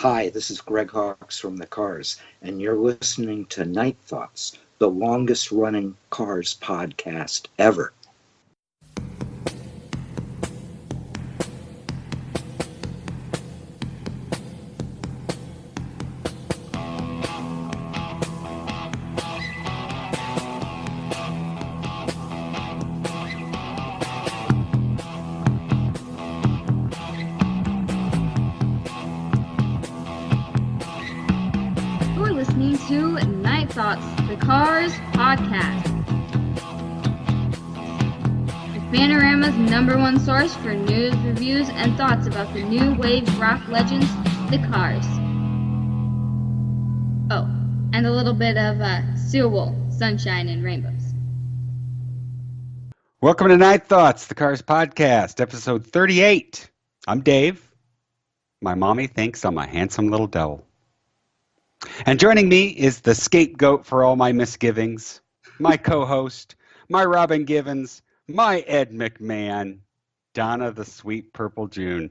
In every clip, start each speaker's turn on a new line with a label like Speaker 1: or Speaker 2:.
Speaker 1: Hi, this is Greg Hawkes from The Cars, and you're listening to Night Thoughts, the longest running Cars podcast ever.
Speaker 2: To Night Thoughts, the Cars podcast. The Panorama's #1 source for news, reviews, and thoughts about the new wave rock legends, the Cars. Oh, and a little bit of steel wool, sunshine, and rainbows.
Speaker 3: Welcome to Night Thoughts, the Cars podcast, episode 38. I'm Dave. My mommy thinks I'm a handsome little devil. And joining me is the scapegoat for all my misgivings, my co-host, my Robin Givens, my Ed McMahon, Donna the Sweet Purple June.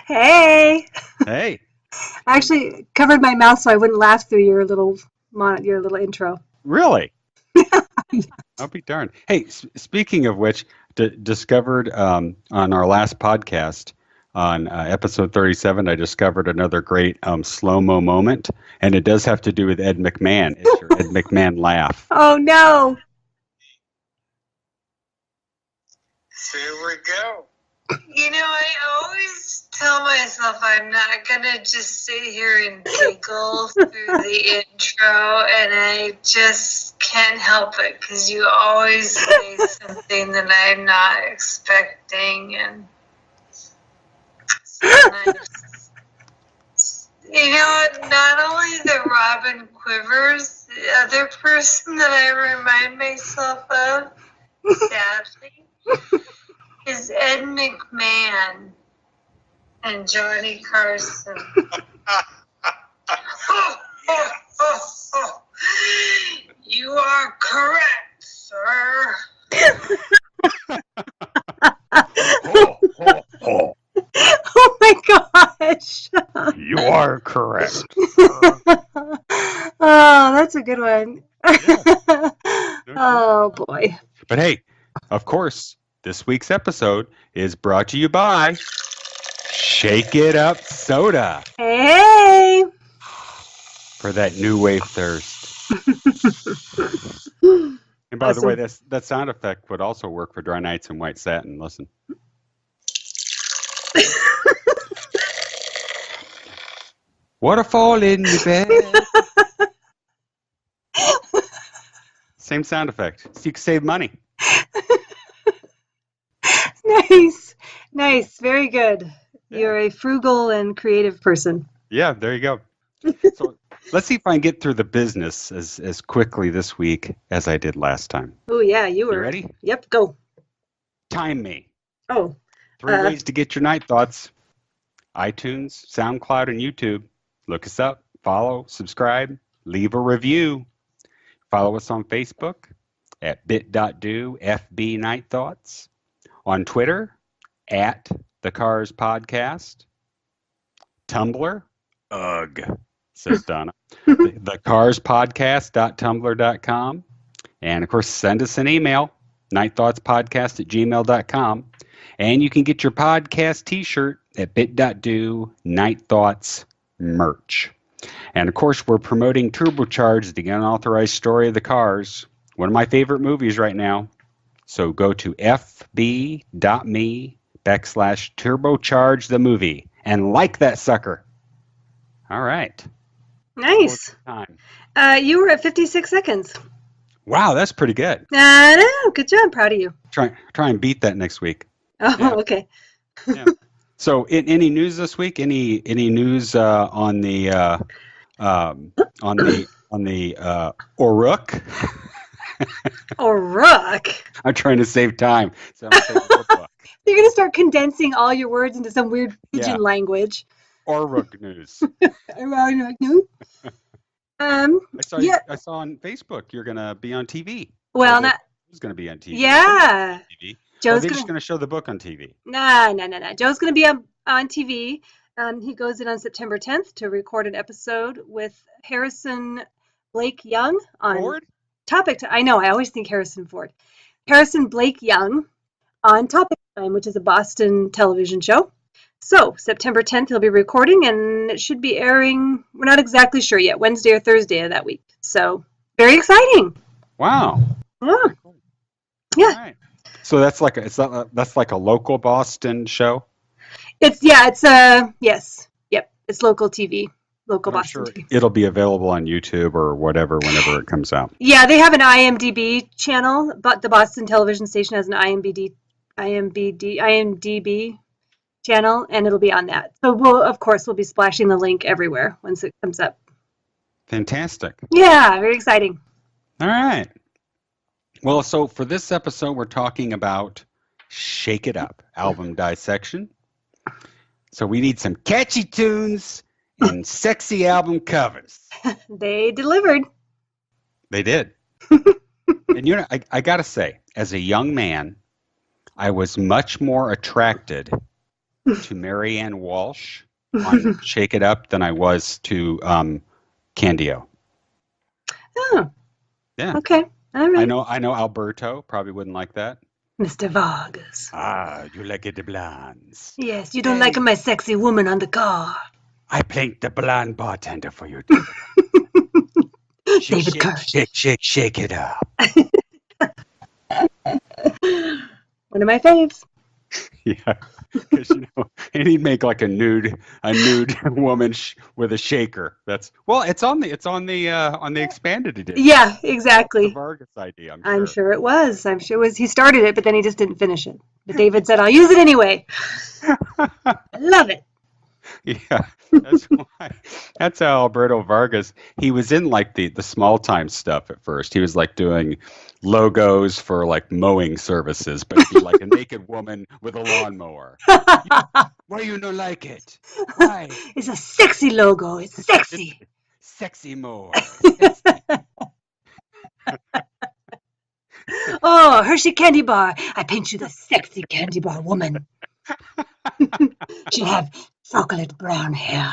Speaker 4: Hey!
Speaker 3: Hey!
Speaker 4: I actually covered my mouth so I wouldn't laugh through your little intro.
Speaker 3: Really? I'll be darned. Hey, speaking of which, discovered on our last podcast, on episode 37, I discovered another great slow-mo moment, and it does have to do with Ed McMahon. It's your Ed McMahon laugh.
Speaker 4: Oh, no.
Speaker 5: Here we go. You know, I always tell myself I'm not going to just sit here and giggle through the intro, and I just can't help it because you always say something that I'm not expecting, and you know, not only the Robin Quivers, the other person that I remind myself of, sadly, is Ed McMahon and Johnny Carson. You are correct, sir.
Speaker 4: Oh my gosh.
Speaker 3: You are correct.
Speaker 4: Oh, that's a good one. Oh, boy.
Speaker 3: But hey, of course, this week's episode is brought to you by Shake It Up Soda.
Speaker 4: Hey!
Speaker 3: For that new wave thirst. And by the way, that sound effect would also work for Dry Nights and White Satin. Listen. Waterfall in your bed. Same sound effect. So you can save money.
Speaker 4: Nice. Very good. Yeah. You're a frugal and creative person.
Speaker 3: Yeah, there you go. So let's see if I can get through the business as quickly this week as I did last time.
Speaker 4: Oh, yeah, you were.
Speaker 3: You ready?
Speaker 4: Yep, go.
Speaker 3: Time me.
Speaker 4: Oh.
Speaker 3: 3 ways to get your night thoughts. iTunes, SoundCloud, and YouTube. Look us up, follow, subscribe, leave a review. Follow us on Facebook at bit.do FB Night Thoughts. On Twitter at The Cars Podcast. Tumblr, ugh, says Donna. thecarspodcast.tumblr.com. And of course, send us an email, nightthoughtspodcast@gmail.com. And you can get your podcast t-shirt at bit.do Night Thoughts merch. And of course, we're promoting Turbocharged, the unauthorized story of the Cars, one of my favorite movies right now. So go to fb.me/Turbocharge the movie and like that sucker. All right.
Speaker 4: Nice. You were at 56 seconds.
Speaker 3: Wow, that's pretty good.
Speaker 4: I know. Good job. Proud of you.
Speaker 3: Try and beat that next week.
Speaker 4: Oh, yeah. Okay.
Speaker 3: Yeah. So, any news this week? Any news on the O'Rourke?
Speaker 4: O'Rourke.
Speaker 3: I'm trying to save time. So I'm saying O'Rourke.
Speaker 4: You're going to start condensing all your words into some weird pigeon language.
Speaker 3: O'Rourke news.
Speaker 4: O'Rourke news.
Speaker 3: I saw on Facebook you're going to be on TV.
Speaker 4: Well,
Speaker 3: who's going to be on TV?
Speaker 4: Yeah.
Speaker 3: TV.
Speaker 4: Joe's
Speaker 3: just going to show the book on TV.
Speaker 4: No. Joe's going to be on TV. He goes in on September 10th to record an episode with Harrison Blake Young on
Speaker 3: Ford?
Speaker 4: Topic Time. I know, I always think Harrison Ford. Harrison Blake Young on Topic Time, which is a Boston television show. So, September 10th, he'll be recording, and it should be airing, we're not exactly sure yet, Wednesday or Thursday of that week. So, very exciting.
Speaker 3: Wow.
Speaker 4: Yeah.
Speaker 3: All right. So that's like a local Boston show.
Speaker 4: It's local TV, local
Speaker 3: I'm
Speaker 4: Boston
Speaker 3: sure
Speaker 4: TV.
Speaker 3: it'll be available on YouTube or whatever whenever it comes out.
Speaker 4: Yeah, they have an IMDb channel, but the Boston television station has an IMDb channel, and it'll be on that. So we'll be splashing the link everywhere once it comes up.
Speaker 3: Fantastic.
Speaker 4: Yeah, very exciting.
Speaker 3: All right. Well, so for this episode, we're talking about Shake It Up album dissection. So we need some catchy tunes and sexy album covers.
Speaker 4: They delivered.
Speaker 3: They did. And I got to say, as a young man, I was much more attracted to Marianne Walsh on Shake It Up than I was to Candio.
Speaker 4: Oh.
Speaker 3: Yeah.
Speaker 4: Okay. All right.
Speaker 3: I know Alberto probably wouldn't like that.
Speaker 4: Mr. Vargas.
Speaker 3: Ah, you like it the blondes.
Speaker 4: Yes, you don't like my sexy woman on the car.
Speaker 3: I played the blonde bartender for you.
Speaker 4: David Kerr.
Speaker 3: Shake it up.
Speaker 4: One of my faves.
Speaker 3: Yeah, because and he'd make like a nude woman with a shaker. It's on the expanded edition.
Speaker 4: Yeah, exactly.
Speaker 3: The Vargas idea.
Speaker 4: I'm sure it was. He started it, but then he just didn't finish it. But David said, "I'll use it anyway." I love it.
Speaker 3: Yeah, that's how Alberto Vargas. He was in like the small time stuff at first. He was like doing logos for like mowing services, but he'd be like a naked woman with a lawnmower. Why you don't like it? Why?
Speaker 4: It's a sexy logo. It's sexy.
Speaker 3: Sexy mower.
Speaker 4: Oh, Hershey candy bar. I paint you the sexy candy bar woman. She'll have chocolate brown hair.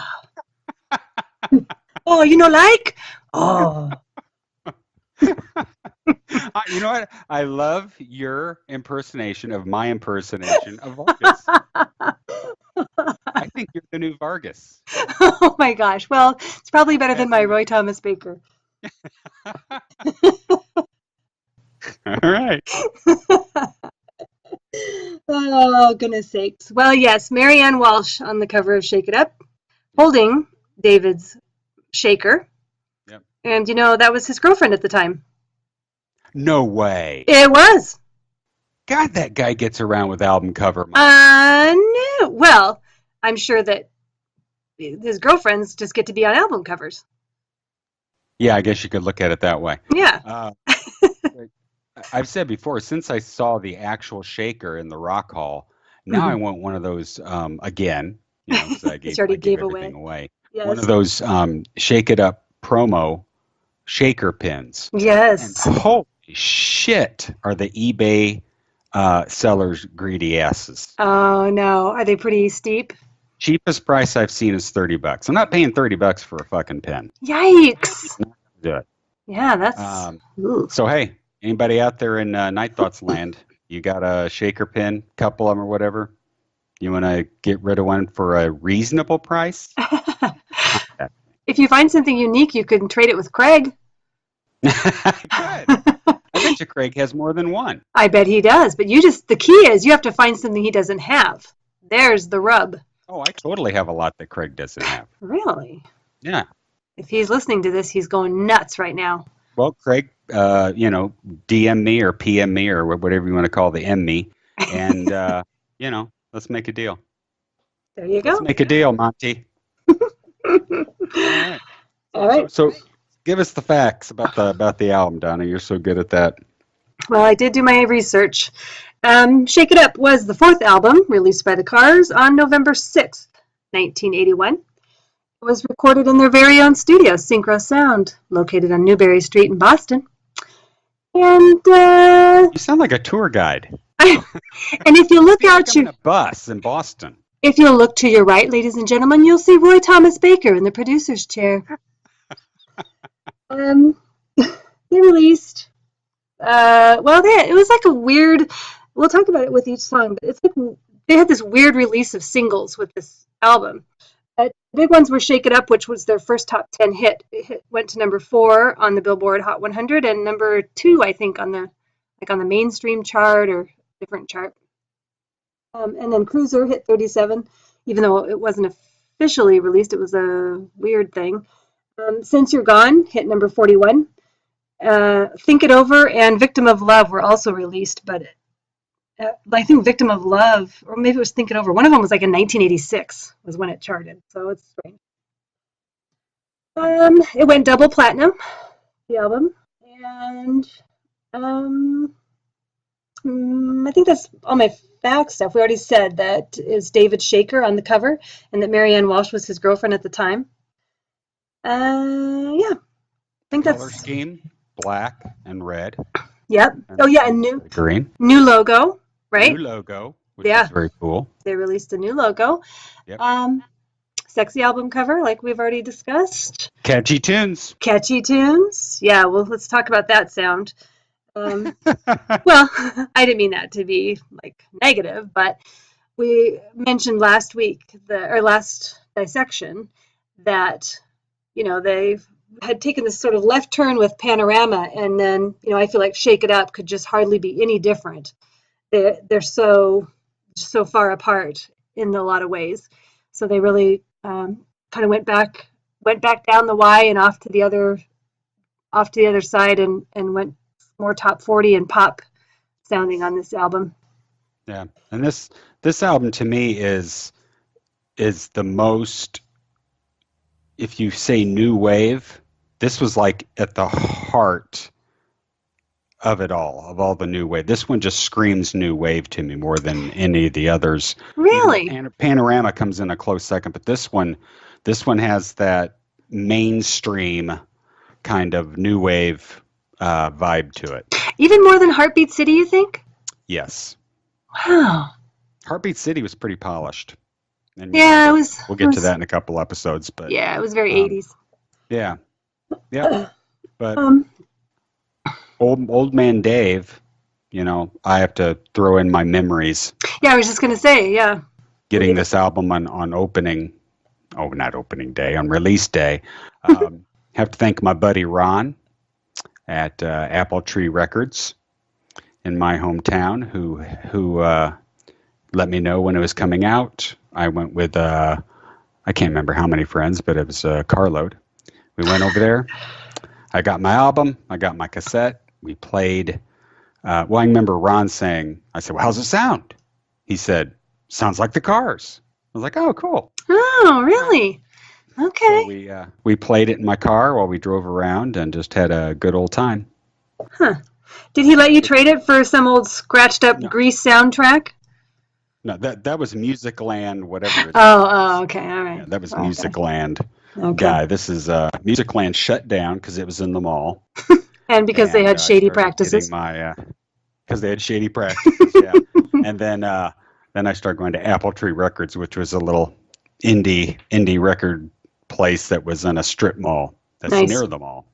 Speaker 4: Oh, you know, like? Oh.
Speaker 3: You know what? I love your impersonation of my impersonation of Vargas. I think you're the new Vargas.
Speaker 4: Oh my gosh. Well, it's probably better than my Roy Thomas Baker.
Speaker 3: All right.
Speaker 4: Oh, goodness sakes. Well, yes, Marianne Walsh on the cover of Shake It Up, holding David's shaker.
Speaker 3: Yep.
Speaker 4: And, that was his girlfriend at the time.
Speaker 3: No way.
Speaker 4: It was.
Speaker 3: God, that guy gets around with album cover.
Speaker 4: No. Well, I'm sure that his girlfriends just get to be on album covers.
Speaker 3: Yeah, I guess you could look at it that way.
Speaker 4: Yeah.
Speaker 3: I've said before, since I saw the actual shaker in the Rock Hall, now I want one of those again. Because I gave everything away.
Speaker 4: Yes.
Speaker 3: One of those Shake It Up promo shaker pins.
Speaker 4: Yes.
Speaker 3: And holy shit, are the eBay sellers greedy asses?
Speaker 4: Oh no, are they pretty steep?
Speaker 3: Cheapest price I've seen is $30. I'm not paying $30 for a fucking pen.
Speaker 4: Yikes.
Speaker 3: Do it.
Speaker 4: Yeah, that's.
Speaker 3: So hey, anybody out there in Night Thoughts land, you got a shaker pin, couple of them or whatever? You want to get rid of one for a reasonable price?
Speaker 4: If you find something unique, you can trade it with Craig.
Speaker 3: Good. I bet you Craig has more than one.
Speaker 4: I bet he does, but the key is you have to find something he doesn't have. There's the rub.
Speaker 3: Oh, I totally have a lot that Craig doesn't have.
Speaker 4: Really?
Speaker 3: Yeah.
Speaker 4: If he's listening to this, he's going nuts right now.
Speaker 3: Well, Craig, DM me or PM me or whatever you want to call the M me, and let's make a deal.
Speaker 4: There you go.
Speaker 3: Let's make a deal, Monty. All right. So give us the facts about the album, Donna. You're so good at that.
Speaker 4: Well, I did do my research. Shake It Up was the fourth album released by the Cars on November 6th, 1981. It was recorded in their very own studio, Synchro Sound, located on Newberry Street in Boston. And
Speaker 3: you sound like a tour guide.
Speaker 4: And if you look out
Speaker 3: I'm in a bus in Boston.
Speaker 4: If you'll look to your right, ladies and gentlemen, you'll see Roy Thomas Baker in the producer's chair. They released, it was like a weird, we'll talk about it with each song, but it's like they had this weird release of singles with this album. The big ones were Shake It Up, which was their first top 10 hit. It went to number 4 on the Billboard Hot 100 and number 2, I think, on the mainstream chart or different chart. And then Cruiser hit 37, even though it wasn't officially released. It was a weird thing. Since You're Gone hit number 41. Think It Over and Victim of Love were also released, but I think Victim of Love, or maybe it was Think It Over. One of them was like in 1986 was when it charted, so it's strange. It went double platinum, the album, and I think that's all my back stuff. We already said that is David Shaker on the cover, and that Marianne Walsh was his girlfriend at the time. I think
Speaker 3: Color
Speaker 4: that's
Speaker 3: scheme, black and red.
Speaker 4: Yep. And
Speaker 3: Green.
Speaker 4: New logo, right?
Speaker 3: New logo, which is very cool.
Speaker 4: They released a new logo.
Speaker 3: Yep.
Speaker 4: Sexy album cover, like we've already discussed.
Speaker 3: Catchy tunes.
Speaker 4: Catchy tunes. Yeah, well, let's talk about that sound. Well, I didn't mean that to be like negative, but we mentioned last dissection that, they had taken this sort of left turn with Panorama, and then, I feel like Shake It Up could just hardly be any different. They're so far apart in a lot of ways. So they really kind of went back down the Y and off to the other side and went more top 40 and pop sounding on this album.
Speaker 3: Yeah, and this album to me is the most, if you say new wave, this was like at the heart of it all, of all the new wave. This one just screams new wave to me more than any of the others.
Speaker 4: Really?
Speaker 3: Panorama comes in a close second, but this one has that mainstream kind of new wave vibe to it.
Speaker 4: Even more than Heartbeat City, you think?
Speaker 3: Yes.
Speaker 4: Wow.
Speaker 3: Heartbeat City was pretty polished. And
Speaker 4: yeah, it was.
Speaker 3: We'll get to that in a couple episodes, but
Speaker 4: yeah, it was very 80s.
Speaker 3: Yeah. But old man Dave, I have to throw in my memories.
Speaker 4: Yeah, I was just gonna say, yeah.
Speaker 3: Getting this album on not opening day, on release day. Have to thank my buddy Ron at Apple Tree Records in my hometown, who let me know when it was coming out. I went with I can't remember how many friends, but it was a carload. We went over there. I got my album. I got my cassette. We played. I remember Ron saying, I said, "Well, how's it sound?" He said, "Sounds like the Cars." I was like, "Oh, cool."
Speaker 4: Oh, really? Okay.
Speaker 3: So we played it in my car while we drove around and just had a good old time.
Speaker 4: Huh. Did he let you trade it for some old scratched up Grease soundtrack?
Speaker 3: No, that was Musicland, whatever it is.
Speaker 4: Oh, okay, all right.
Speaker 3: Yeah, that was Musicland.
Speaker 4: Okay.
Speaker 3: Guy, this is Musicland shut down because it was in the mall.
Speaker 4: And because they had shady practices.
Speaker 3: Because they had shady practices, yeah. And then I started going to Apple Tree Records, which was a little indie record place that was in a strip mall that's near the mall.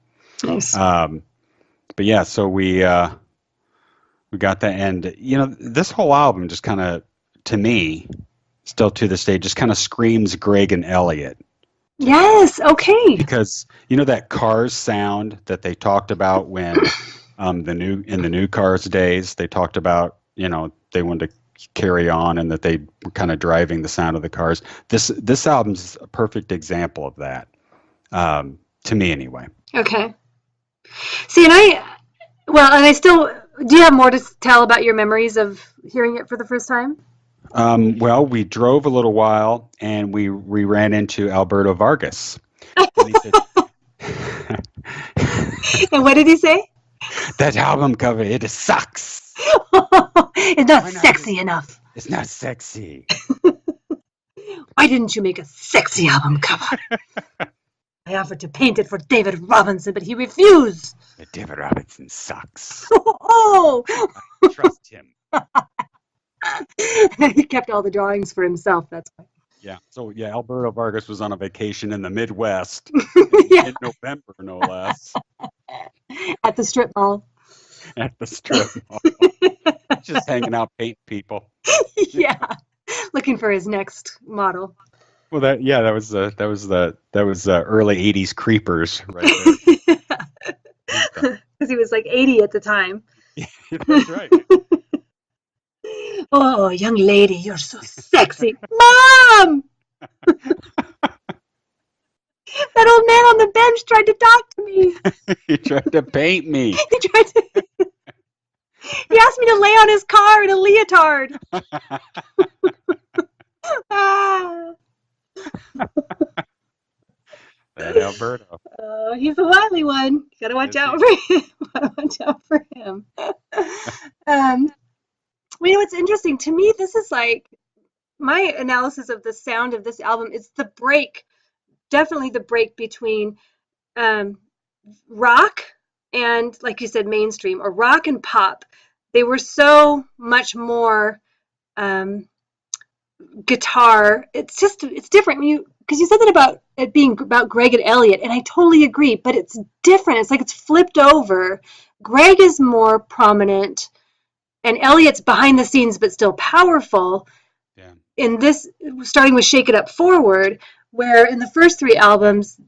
Speaker 4: Nice.
Speaker 3: But yeah, so we got that, and this whole album just kind of, to me, still to this day, just kind of screams Greg and Elliot.
Speaker 4: Yes. Okay.
Speaker 3: Because that Cars sound that they talked about when in the new Cars days, they talked about they wanted to carry on and that they were kind of driving the sound of the Cars. This album's a perfect example of that, to me anyway.
Speaker 4: Okay. See, and I still, do you have more to tell about your memories of hearing it for the first time?
Speaker 3: Well, we drove a little while and we ran into Alberto Vargas. And he said,
Speaker 4: and what did he say?
Speaker 3: That album cover, it sucks.
Speaker 4: It's not sexy enough.
Speaker 3: It's not sexy.
Speaker 4: Why didn't you make a sexy album cover? I offered to paint it for David Robinson, but he refused.
Speaker 3: But David Robinson sucks.
Speaker 4: Oh!
Speaker 3: I trust him.
Speaker 4: He kept all the drawings for himself, that's why.
Speaker 3: Yeah. So yeah, Alberto Vargas was on a vacation in the Midwest
Speaker 4: Yeah.
Speaker 3: in November, no less,
Speaker 4: At the strip mall.
Speaker 3: at the strip mall, just hanging out, painting people.
Speaker 4: Yeah. Looking for his next model.
Speaker 3: Well, that was early '80s creepers right there.
Speaker 4: Because he was like 80 at the time.
Speaker 3: That's right.
Speaker 4: Oh, young lady, you're so sexy. Mom! That old man on the bench tried to talk to me.
Speaker 3: He tried to paint me.
Speaker 4: He asked me to lay on his car in a leotard. Ah.
Speaker 3: That Alberto.
Speaker 4: He's a wily one. You gotta watch out for him. Watch out for him. You know, it's interesting. To me, this is like my analysis of the sound of this album is the break, definitely the break between rock and, like you said, mainstream, or rock and pop. They were so much more guitar. It's different because you said that about it being about Greg and Elliot, and I totally agree, but it's different. It's like it's flipped over. Greg is more prominent, and Elliot's behind the scenes, but still powerful.
Speaker 3: Yeah.
Speaker 4: In this, starting with Shake It Up Forward, where in the first three albums,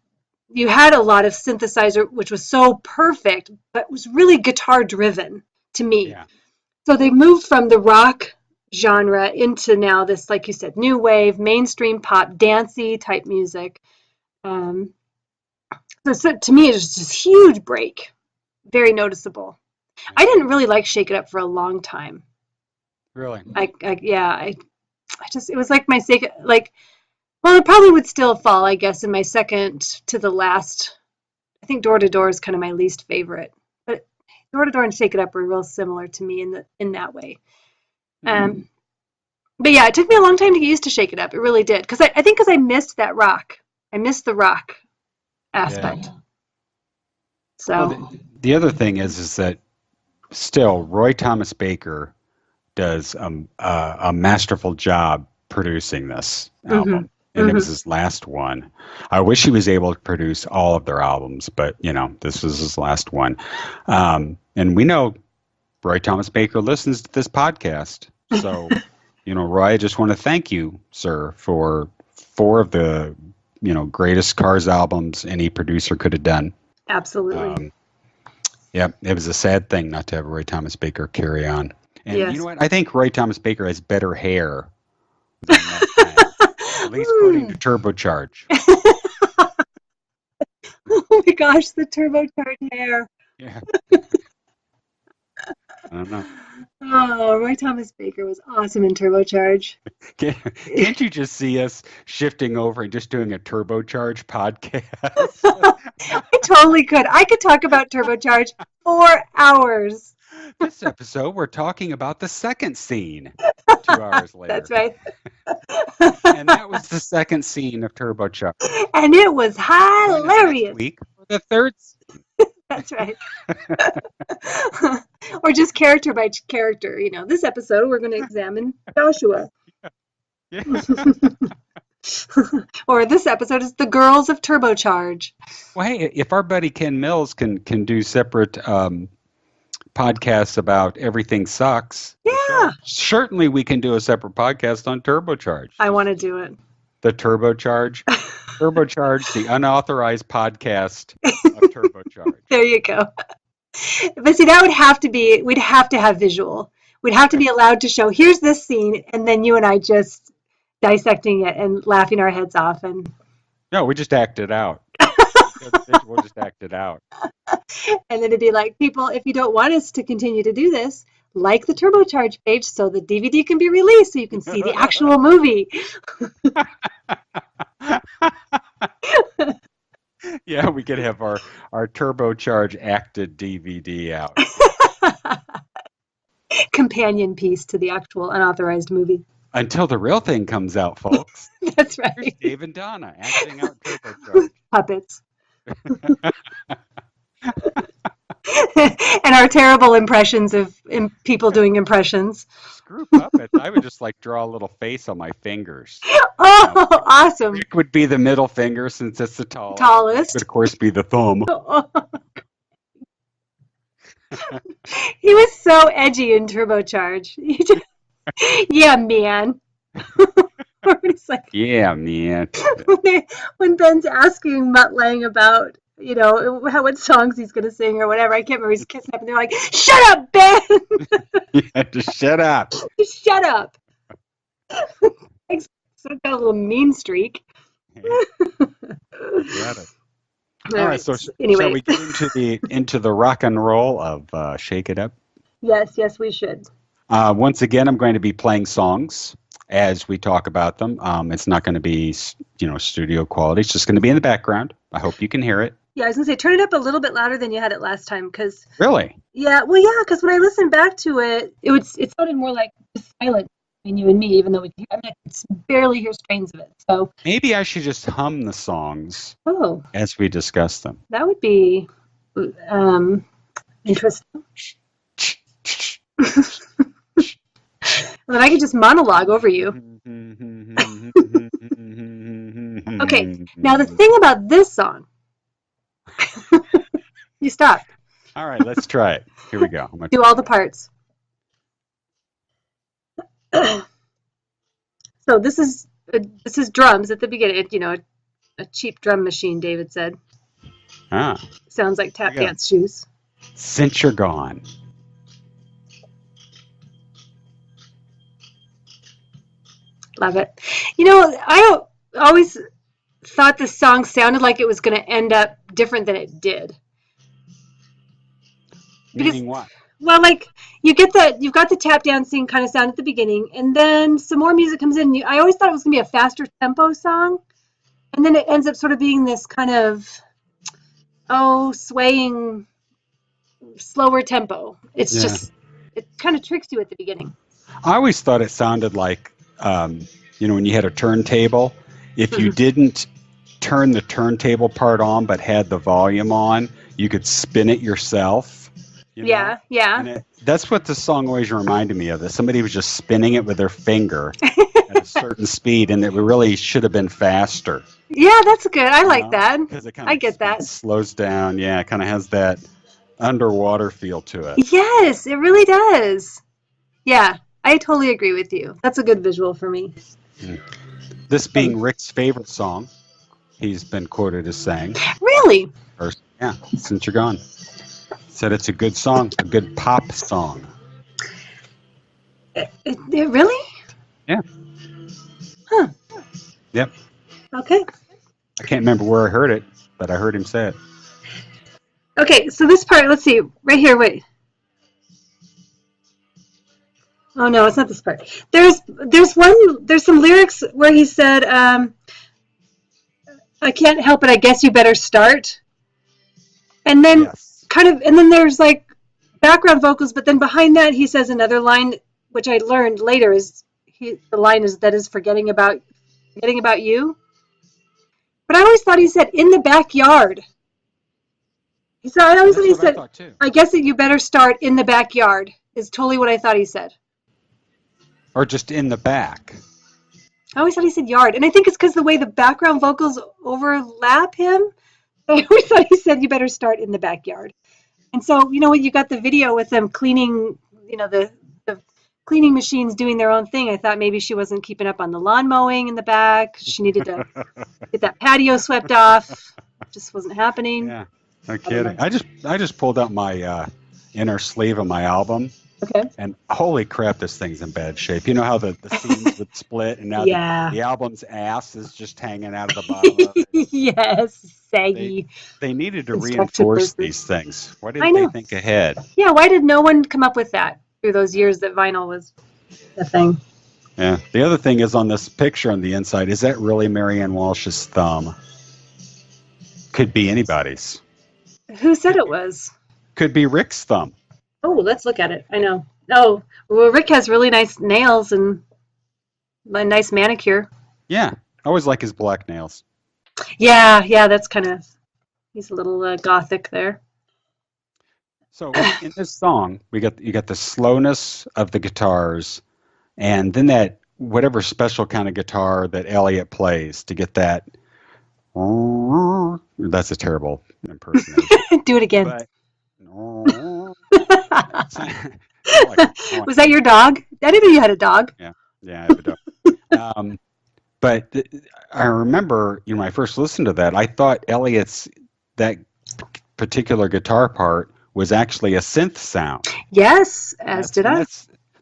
Speaker 4: you had a lot of synthesizer, which was so perfect, but was really guitar driven to me.
Speaker 3: Yeah.
Speaker 4: So they moved from the rock genre into now this, like you said, new wave, mainstream pop, dancey type music. So to me, it's just this huge break, very noticeable. I didn't really like Shake It Up for a long time.
Speaker 3: Really?
Speaker 4: I just, it was like my second, like, well, it probably would still fall, I guess, in my second to the last. I think Door to Door is kind of my least favorite, but Door to Door and Shake It Up are real similar to me in that way. But yeah, it took me a long time to get used to Shake It Up. It really did, because I think because I missed that rock. I missed the rock aspect.
Speaker 3: Yeah.
Speaker 4: So
Speaker 3: Well, the other thing is that still Roy Thomas Baker does a masterful job producing this album. And it was his last one. I wish he was able to produce all of their albums, but, you know, this was his last one. And we know Roy Thomas Baker listens to this podcast. So, you know, Roy, I just want to thank you, sir, for 4 of the, you know, greatest Cars albums any producer could have done.
Speaker 4: absolutely.
Speaker 3: Yeah, it was a sad thing not to have Roy Thomas Baker carry on. And
Speaker 4: Yes.
Speaker 3: you know what? I think Roy Thomas Baker has better hair than that guy. At least according to Turbocharged.
Speaker 4: Oh my gosh, the turbocharged hair.
Speaker 3: Yeah. I don't know.
Speaker 4: Oh, Roy Thomas Baker was awesome in Turbocharge.
Speaker 3: Can't you just see us shifting over and just doing a Turbocharged podcast?
Speaker 4: I totally could. I could talk about Turbocharge 4 hours.
Speaker 3: This episode, we're talking about the second scene 2 hours later.
Speaker 4: That's right.
Speaker 3: And that was the second scene of Turbocharged.
Speaker 4: And it was
Speaker 3: Next
Speaker 4: hilarious.
Speaker 3: week, for the third scene.
Speaker 4: That's right. Or just character by character. You know, this episode we're going to examine Joshua.
Speaker 3: Yeah.
Speaker 4: Or this episode is the girls of Turbocharge.
Speaker 3: Well, hey, if our buddy Ken Mills can do separate podcasts about everything sucks,
Speaker 4: Yeah,
Speaker 3: certainly we can do a separate podcast on Turbocharged.
Speaker 4: I want to do it.
Speaker 3: The Turbocharged, the unauthorized podcast of Turbocharged.
Speaker 4: There you go. But see, that would have to be, we'd have to have visual. We'd have to be allowed to show, here's this scene, and then you and I just dissecting it and laughing our heads off. And
Speaker 3: No, we just act it out. We'll just act it out.
Speaker 4: and then it'd be like, people, if you don't want us to continue to do this, like the Turbocharge page so the DVD can be released so you can see the actual movie.
Speaker 3: Yeah, we could have our Turbocharge acted DVD out.
Speaker 4: Companion piece to the actual unauthorized movie.
Speaker 3: Until the real thing comes out, folks.
Speaker 4: That's
Speaker 3: Here's
Speaker 4: right.
Speaker 3: Dave and Donna acting out Turbocharge.
Speaker 4: Puppets. And our terrible impressions of people doing impressions.
Speaker 3: screw puppets. I would just like draw a little face on my fingers.
Speaker 4: Oh, awesome.
Speaker 3: Rick would be the middle finger since it's the tallest.
Speaker 4: Tallest.
Speaker 3: Would of course be the thumb.
Speaker 4: He was so edgy in Turbocharged. Yeah, man. It's like,
Speaker 3: Yeah, man.
Speaker 4: when Ben's asking Mutt Lang about, what songs he's going to sing or whatever, I can't remember, he's kissing up and they're like, shut up, Ben!
Speaker 3: Yeah, just shut up.
Speaker 4: Just shut up. So got a little mean streak.
Speaker 3: Got it. All right, so
Speaker 4: anyway.
Speaker 3: shall we get into the rock and roll of Shake It Up?
Speaker 4: Yes, we should.
Speaker 3: Once again, I'm going to be playing songs as we talk about them. It's not going to be, studio quality. It's just going to be in the background. I hope you can hear it.
Speaker 4: Yeah, I was going to say, turn it up a little bit louder than you had it last time.
Speaker 3: Really?
Speaker 4: Yeah, because when I listened back to it, it sounded more like silent between you and me, even though I could barely hear strains of it. So
Speaker 3: maybe I should just hum the songs as we discuss them.
Speaker 4: That would be interesting. Then I could just monologue over you. Okay, now the thing about this song. You stop.
Speaker 3: All right, let's try it. Here we go.
Speaker 4: Do all the parts. So this is drums at the beginning. A cheap drum machine, David said. Sounds like tap dance shoes.
Speaker 3: Since You're Gone.
Speaker 4: Love it. I always thought the song sounded like it was going to end up different than it did.
Speaker 3: Meaning what?
Speaker 4: Well, like you've got the tap dancing kind of sound at the beginning, and then some more music comes in. I always thought it was going to be a faster tempo song, and then it ends up sort of being this kind of swaying, slower tempo. It's just it kind of tricks you at the beginning.
Speaker 3: I always thought it sounded like when you had a turntable, if you didn't turn the turntable part on but had the volume on, you could spin it yourself.
Speaker 4: Yeah.
Speaker 3: And that's what the song always reminded me of. That somebody was just spinning it with their finger at a certain speed, and it really should have been faster.
Speaker 4: Yeah, that's good. I like that.
Speaker 3: I
Speaker 4: get that.
Speaker 3: Slows down. Yeah, it kind of has that underwater feel to it.
Speaker 4: Yes, it really does. Yeah, I totally agree with you. That's a good visual for me.
Speaker 3: This being Rick's favorite song, he's been quoted as saying.
Speaker 4: Really?
Speaker 3: Yeah, Since You're Gone. Said it's a good song, a good pop song.
Speaker 4: It really?
Speaker 3: Yeah.
Speaker 4: Huh.
Speaker 3: Yep.
Speaker 4: Okay.
Speaker 3: I can't remember where I heard it, but I heard him say it.
Speaker 4: Okay, so this part, let's see, right here, wait. Oh no, it's not this part. There's some lyrics where he said, I can't help it, I guess you better start. And then and then there's like background vocals, but then behind that he says another line, which I learned later the line is forgetting about you. But I always thought he said in the backyard. I always thought he said, I guess that you better start in the backyard is totally what I thought he said.
Speaker 3: Or just in the back.
Speaker 4: I always thought he said yard. And I think it's because the way the background vocals overlap him. I always thought he said you better start in the backyard. And so, when you got the video with them cleaning, the cleaning machines doing their own thing, I thought maybe she wasn't keeping up on the lawn mowing in the back. She needed to get that patio swept off. It just wasn't happening.
Speaker 3: Yeah, no kidding. I just pulled out my inner sleeve of my album.
Speaker 4: Okay.
Speaker 3: And holy crap, this thing's in bad shape. You know how the seams would split, and now the album's ass is just hanging out of the bottom of it.
Speaker 4: Yes, saggy.
Speaker 3: They needed to reinforce these things. Why didn't they think ahead?
Speaker 4: Yeah, why did no one come up with that through those years that vinyl was the thing?
Speaker 3: Yeah. The other thing is on this picture on the inside, is that really Marianne Walsh's thumb? Could be anybody's.
Speaker 4: Who said it was? Could
Speaker 3: be Rick's thumb.
Speaker 4: Oh, let's look at it. I know. Oh, well, Rick has really nice nails and a nice manicure.
Speaker 3: Yeah, I always like his black nails.
Speaker 4: Yeah, that's kind of, he's a little gothic there.
Speaker 3: So in this song, you got the slowness of the guitars, And then that whatever special kind of guitar that Elliot plays to get that. That's a terrible impersonation.
Speaker 4: Do it again.
Speaker 3: But,
Speaker 4: Was that your dog? I didn't know you had a dog.
Speaker 3: Yeah, I have a dog. But I remember, when I first listened to that, I thought Elliot's that particular guitar part was actually a synth sound.
Speaker 4: Yes, as did I.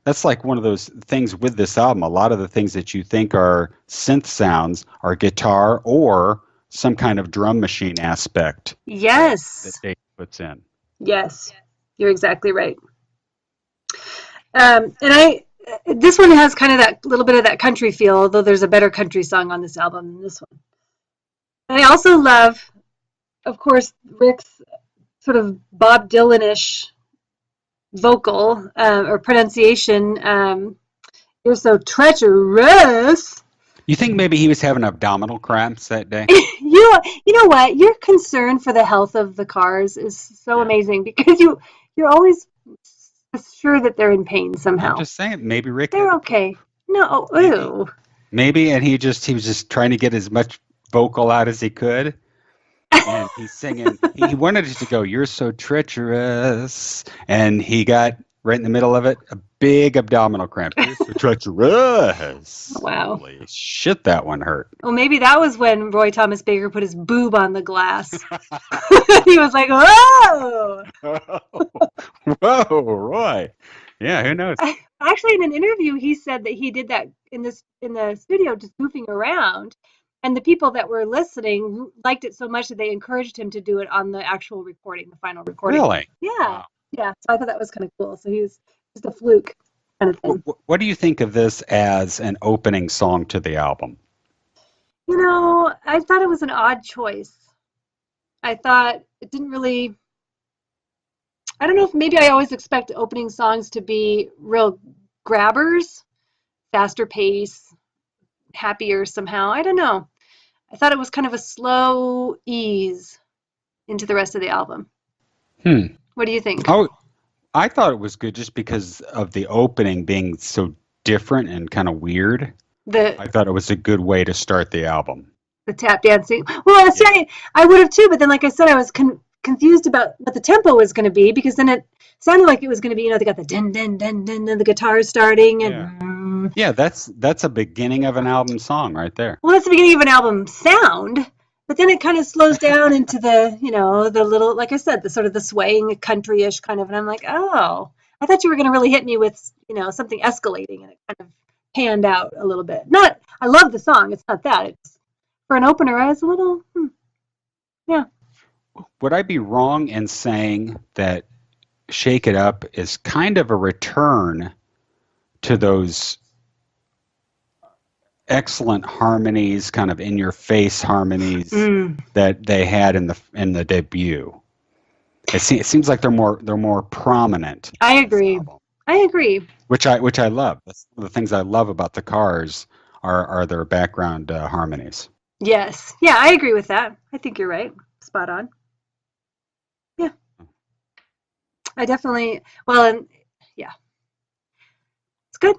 Speaker 3: That's like one of those things with this album. A lot of the things that you think are synth sounds are guitar or some kind of drum machine aspect.
Speaker 4: Yes.
Speaker 3: That Dave puts in.
Speaker 4: Yes, you're exactly right. And this one has kind of that little bit of that country feel, although there's a better country song on this album than this one. And I also love, of course, Rick's sort of Bob Dylan-ish vocal or pronunciation. You're so treacherous.
Speaker 3: You think maybe he was having abdominal cramps that day?
Speaker 4: You know what? Your concern for the health of the cars is so amazing, because you're always sure that they're in pain somehow.
Speaker 3: I'm just saying, maybe Rick.
Speaker 4: They're okay. No, ew.
Speaker 3: Maybe, and he was just trying to get as much vocal out as he could. And he's singing. He wanted it to go, "You're so treacherous," and he got right in the middle of it a big abdominal cramp. You're so treacherous.
Speaker 4: Wow.
Speaker 3: Holy shit, that one hurt.
Speaker 4: Well, maybe that was when Roy Thomas Baker put his boob on the glass. He was like, "Whoa!"
Speaker 3: Whoa, Roy. Yeah, who knows?
Speaker 4: Actually, in an interview, he said that he did that in the studio, just goofing around. And the people that were listening liked it so much that they encouraged him to do it on the actual recording, the final recording.
Speaker 3: Really?
Speaker 4: Yeah.
Speaker 3: Wow.
Speaker 4: Yeah. So I thought that was kind of cool. So he was just a fluke kind of thing.
Speaker 3: What do you think of this as an opening song to the album?
Speaker 4: I thought it was an odd choice. I thought it didn't really, I don't know if maybe I always expect opening songs to be real grabbers, faster pace, happier somehow. I don't know. I thought it was kind of a slow ease into the rest of the album. What do you think?
Speaker 3: Oh, I thought it was good just because of the opening being so different and kind of weird. I thought it was a good way to start the album.
Speaker 4: The tap dancing. Well, see, I would have too, but then, like I said, I was confused about what the tempo was going to be, because then it sounded like it was going to be, they got the din din din din, and the guitar starting, and
Speaker 3: yeah, that's a beginning of an album song right there.
Speaker 4: Well, that's the beginning of an album sound, but then it kind of slows down into the the little, like I said, the sort of the swaying country-ish kind of, and I'm like, oh, I thought you were going to really hit me with something escalating, and it kind of panned out a little bit. I love the song. It's not that. It's for an opener. I was a little, yeah.
Speaker 3: Would I be wrong in saying that Shake It Up is kind of a return to those excellent harmonies, kind of in-your-face harmonies that they had in the debut? It seems like they're more prominent.
Speaker 4: I agree.
Speaker 3: Which I love. That's one of the things I love about the Cars are their background harmonies.
Speaker 4: Yes. Yeah, I agree with that. I think you're right. Spot on. Yeah. I definitely, yeah. It's good.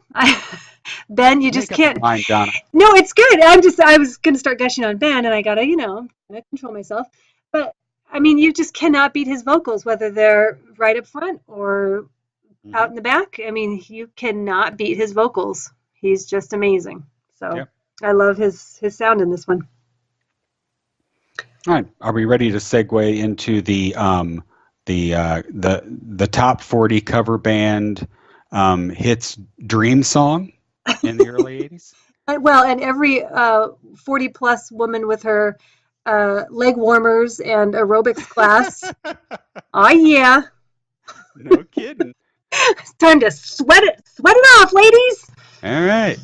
Speaker 4: Ben, you just can't.
Speaker 3: Mind, Donna.
Speaker 4: No, it's good. I was going to start gushing on Ben, and I got to, control myself. But, I mean, you just cannot beat his vocals, whether they're right up front or out in the back. I mean, you cannot beat his vocals. He's just amazing. So yep. I love his sound in this one.
Speaker 3: All right. Are we ready to segue into the top 40 cover band hits dream song in the early 80s?
Speaker 4: Well, and every 40-plus woman with her leg warmers and aerobics class. Oh, yeah.
Speaker 3: No kidding.
Speaker 4: It's time to sweat it off, ladies.
Speaker 3: All right.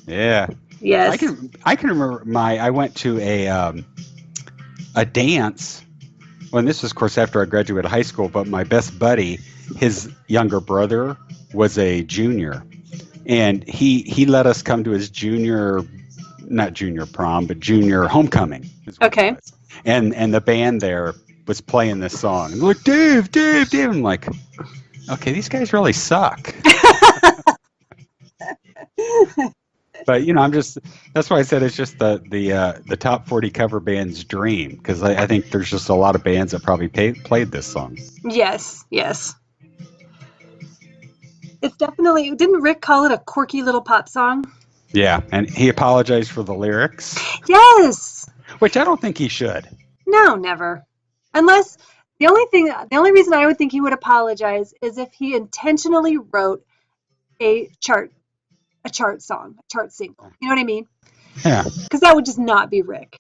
Speaker 3: Yeah.
Speaker 4: Yes.
Speaker 3: I can remember I went to a dance. Well, and this was, of course, after I graduated high school, but my best buddy, his younger brother, was a junior. And he let us come to his not junior prom, but junior homecoming.
Speaker 4: Okay.
Speaker 3: And the band there was playing this song. And they're like, Dave. I'm like, okay, these guys really suck. But that's why I said it's just the top 40 cover band's dream, because I think there's just a lot of bands that probably played this song.
Speaker 4: Yes, yes. It's definitely, didn't Rick call it a quirky little pop song?
Speaker 3: Yeah, and he apologized for the lyrics,
Speaker 4: Yes.
Speaker 3: which I don't think he should.
Speaker 4: No, never. Unless the only reason I would think he would apologize is if he intentionally wrote a chart song, a chart single. You know what I mean?
Speaker 3: Yeah.
Speaker 4: Because that would just not be Rick.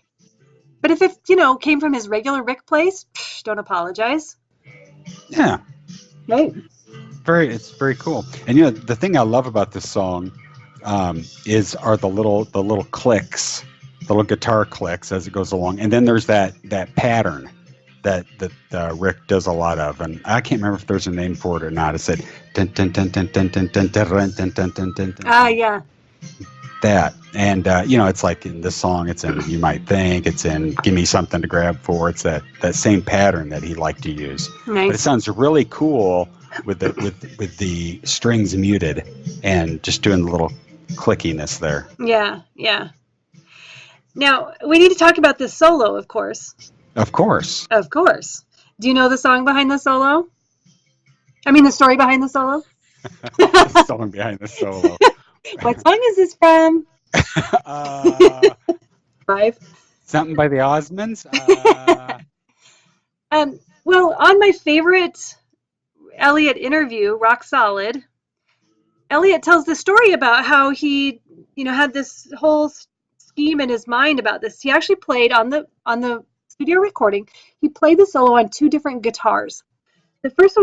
Speaker 4: But if it, came from his regular Rick place, don't apologize.
Speaker 3: Yeah.
Speaker 4: Right.
Speaker 3: It's very cool. And the thing I love about this song are the little clicks, the little guitar clicks as it goes along, and then there's that pattern that Rick does a lot of, and I can't remember if there's a name for it or not. It said dun dun dun dun dun dun dun dun dun dun dun dun dun.
Speaker 4: Ah, yeah.
Speaker 3: That, and it's like in this song, it's in You Might Think, it's in Give Me Something to Grab For. It's that same pattern that he liked to use.
Speaker 4: Nice.
Speaker 3: But it sounds really cool with the strings muted and just doing the little clickiness there.
Speaker 4: Yeah, yeah. Now, we need to talk about this solo, of course.
Speaker 3: Of course.
Speaker 4: Of course. Do you know the song behind the solo? I mean, the story behind the solo?
Speaker 3: The song behind the solo.
Speaker 4: What song is this from? 5.
Speaker 3: Something by the Osmonds?
Speaker 4: Well, on my favorite Elliot interview, Rock Solid, Elliot tells the story about how he, had this whole scheme in his mind about this. He actually played on the studio recording. He played the solo on 2 different guitars. The first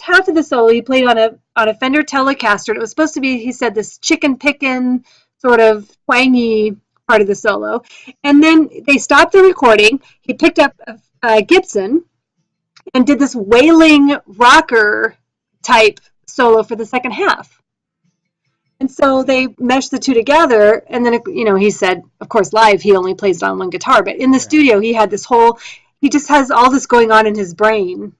Speaker 4: half of the solo he played on a Fender Telecaster. And it was supposed to be, he said, this chicken pickin' sort of twangy part of the solo. And then they stopped the recording. He picked up a Gibson and did this wailing rocker type solo for the second half. And so they meshed the 2 together, and then, he said, of course, live, he only plays it on 1 guitar, but in the studio, he just has all this going on in his brain,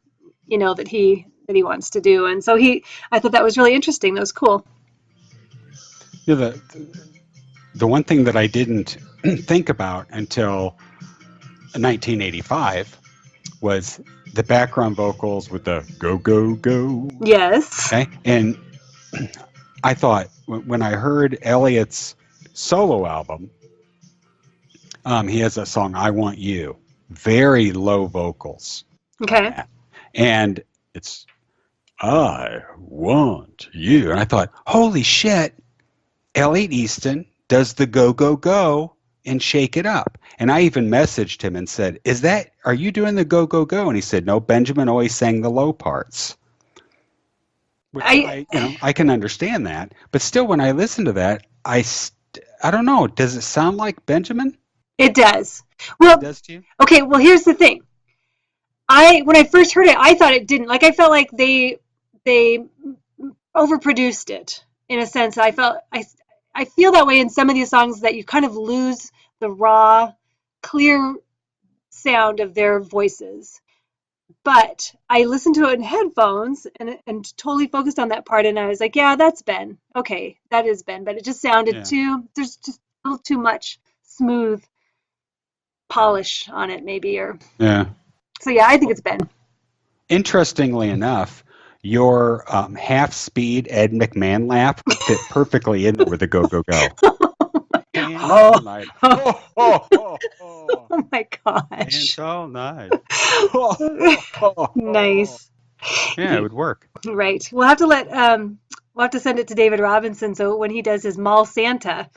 Speaker 4: that he wants to do. And so I thought that was really interesting. That was cool.
Speaker 3: The one thing that I didn't think about until 1985 was the background vocals with the go, go, go.
Speaker 4: Yes.
Speaker 3: Okay. And I thought when I heard Elliot's solo album, he has a song, I Want You, very low vocals.
Speaker 4: Okay.
Speaker 3: And it's, I want you. And I thought, holy shit, Elliot Easton does the go, go, go and Shake It Up. And I even messaged him and said, are you doing the go, go, go? And he said, no, Benjamin always sang the low parts. Which I can understand that, but still, when I listen to that, I don't know. Does it sound like Benjamin?
Speaker 4: It does. Well,
Speaker 3: it does to you?
Speaker 4: Okay. Well, here's the thing. When I first heard it, I thought it didn't. Like, I felt like they overproduced it in a sense. I feel that way in some of these songs, that you kind of lose the raw, clear sound of their voices. But I listened to it in headphones and totally focused on that part, and I was like, yeah, that's Ben. Okay, that is Ben. But it just sounded there's just a little too much smooth polish on it, maybe.
Speaker 3: Yeah.
Speaker 4: So, yeah, I think it's Ben.
Speaker 3: Interestingly enough, your half-speed Ed McMahon laugh would fit perfectly in there with the go, go, go.
Speaker 4: Oh my gosh.
Speaker 3: Dance all night.
Speaker 4: Nice.
Speaker 3: Yeah, it would work.
Speaker 4: Right. We'll have to send it to David Robinson, so when he does his mall Santa,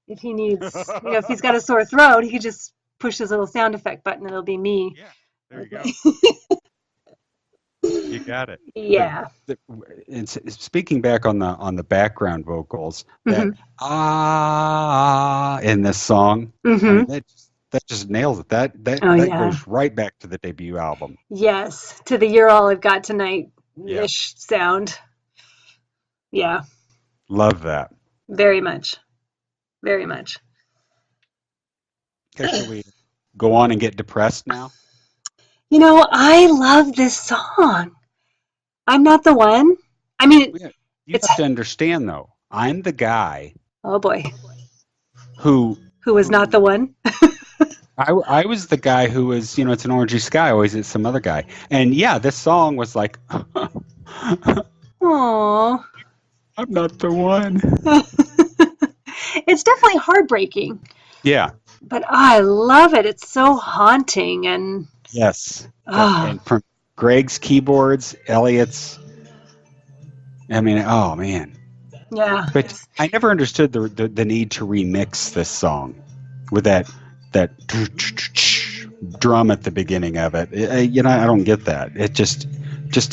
Speaker 4: if he needs, if he's got a sore throat, he can just push his little sound effect button and it'll be me.
Speaker 3: Yeah, there you go. You got it.
Speaker 4: Yeah.
Speaker 3: And speaking back on the background vocals,
Speaker 4: Mm-hmm.
Speaker 3: that in this song,
Speaker 4: Mm-hmm.
Speaker 3: I mean, that just nails it. That goes right back to the debut album.
Speaker 4: Yes, to the You're All I've Got Tonight-ish sound. Yeah.
Speaker 3: Love that.
Speaker 4: Very much. Very much.
Speaker 3: Okay, should we go on and get depressed now?
Speaker 4: I love this song. I'm not the one. I mean,
Speaker 3: You have to understand, though. I'm the guy
Speaker 4: oh boy,
Speaker 3: who
Speaker 4: was not the one.
Speaker 3: I was the guy who was, it's an orangey sky, always it's some other guy. And yeah, this song was like,
Speaker 4: Aww.
Speaker 3: I'm not the one.
Speaker 4: It's definitely heartbreaking.
Speaker 3: Yeah.
Speaker 4: But I love it. It's so haunting and
Speaker 3: Yes. And from Greg's keyboards, Elliot's, I mean, oh man.
Speaker 4: yeah.
Speaker 3: But I never understood the need to remix this song with that drum at the beginning of it. I don't get that. It just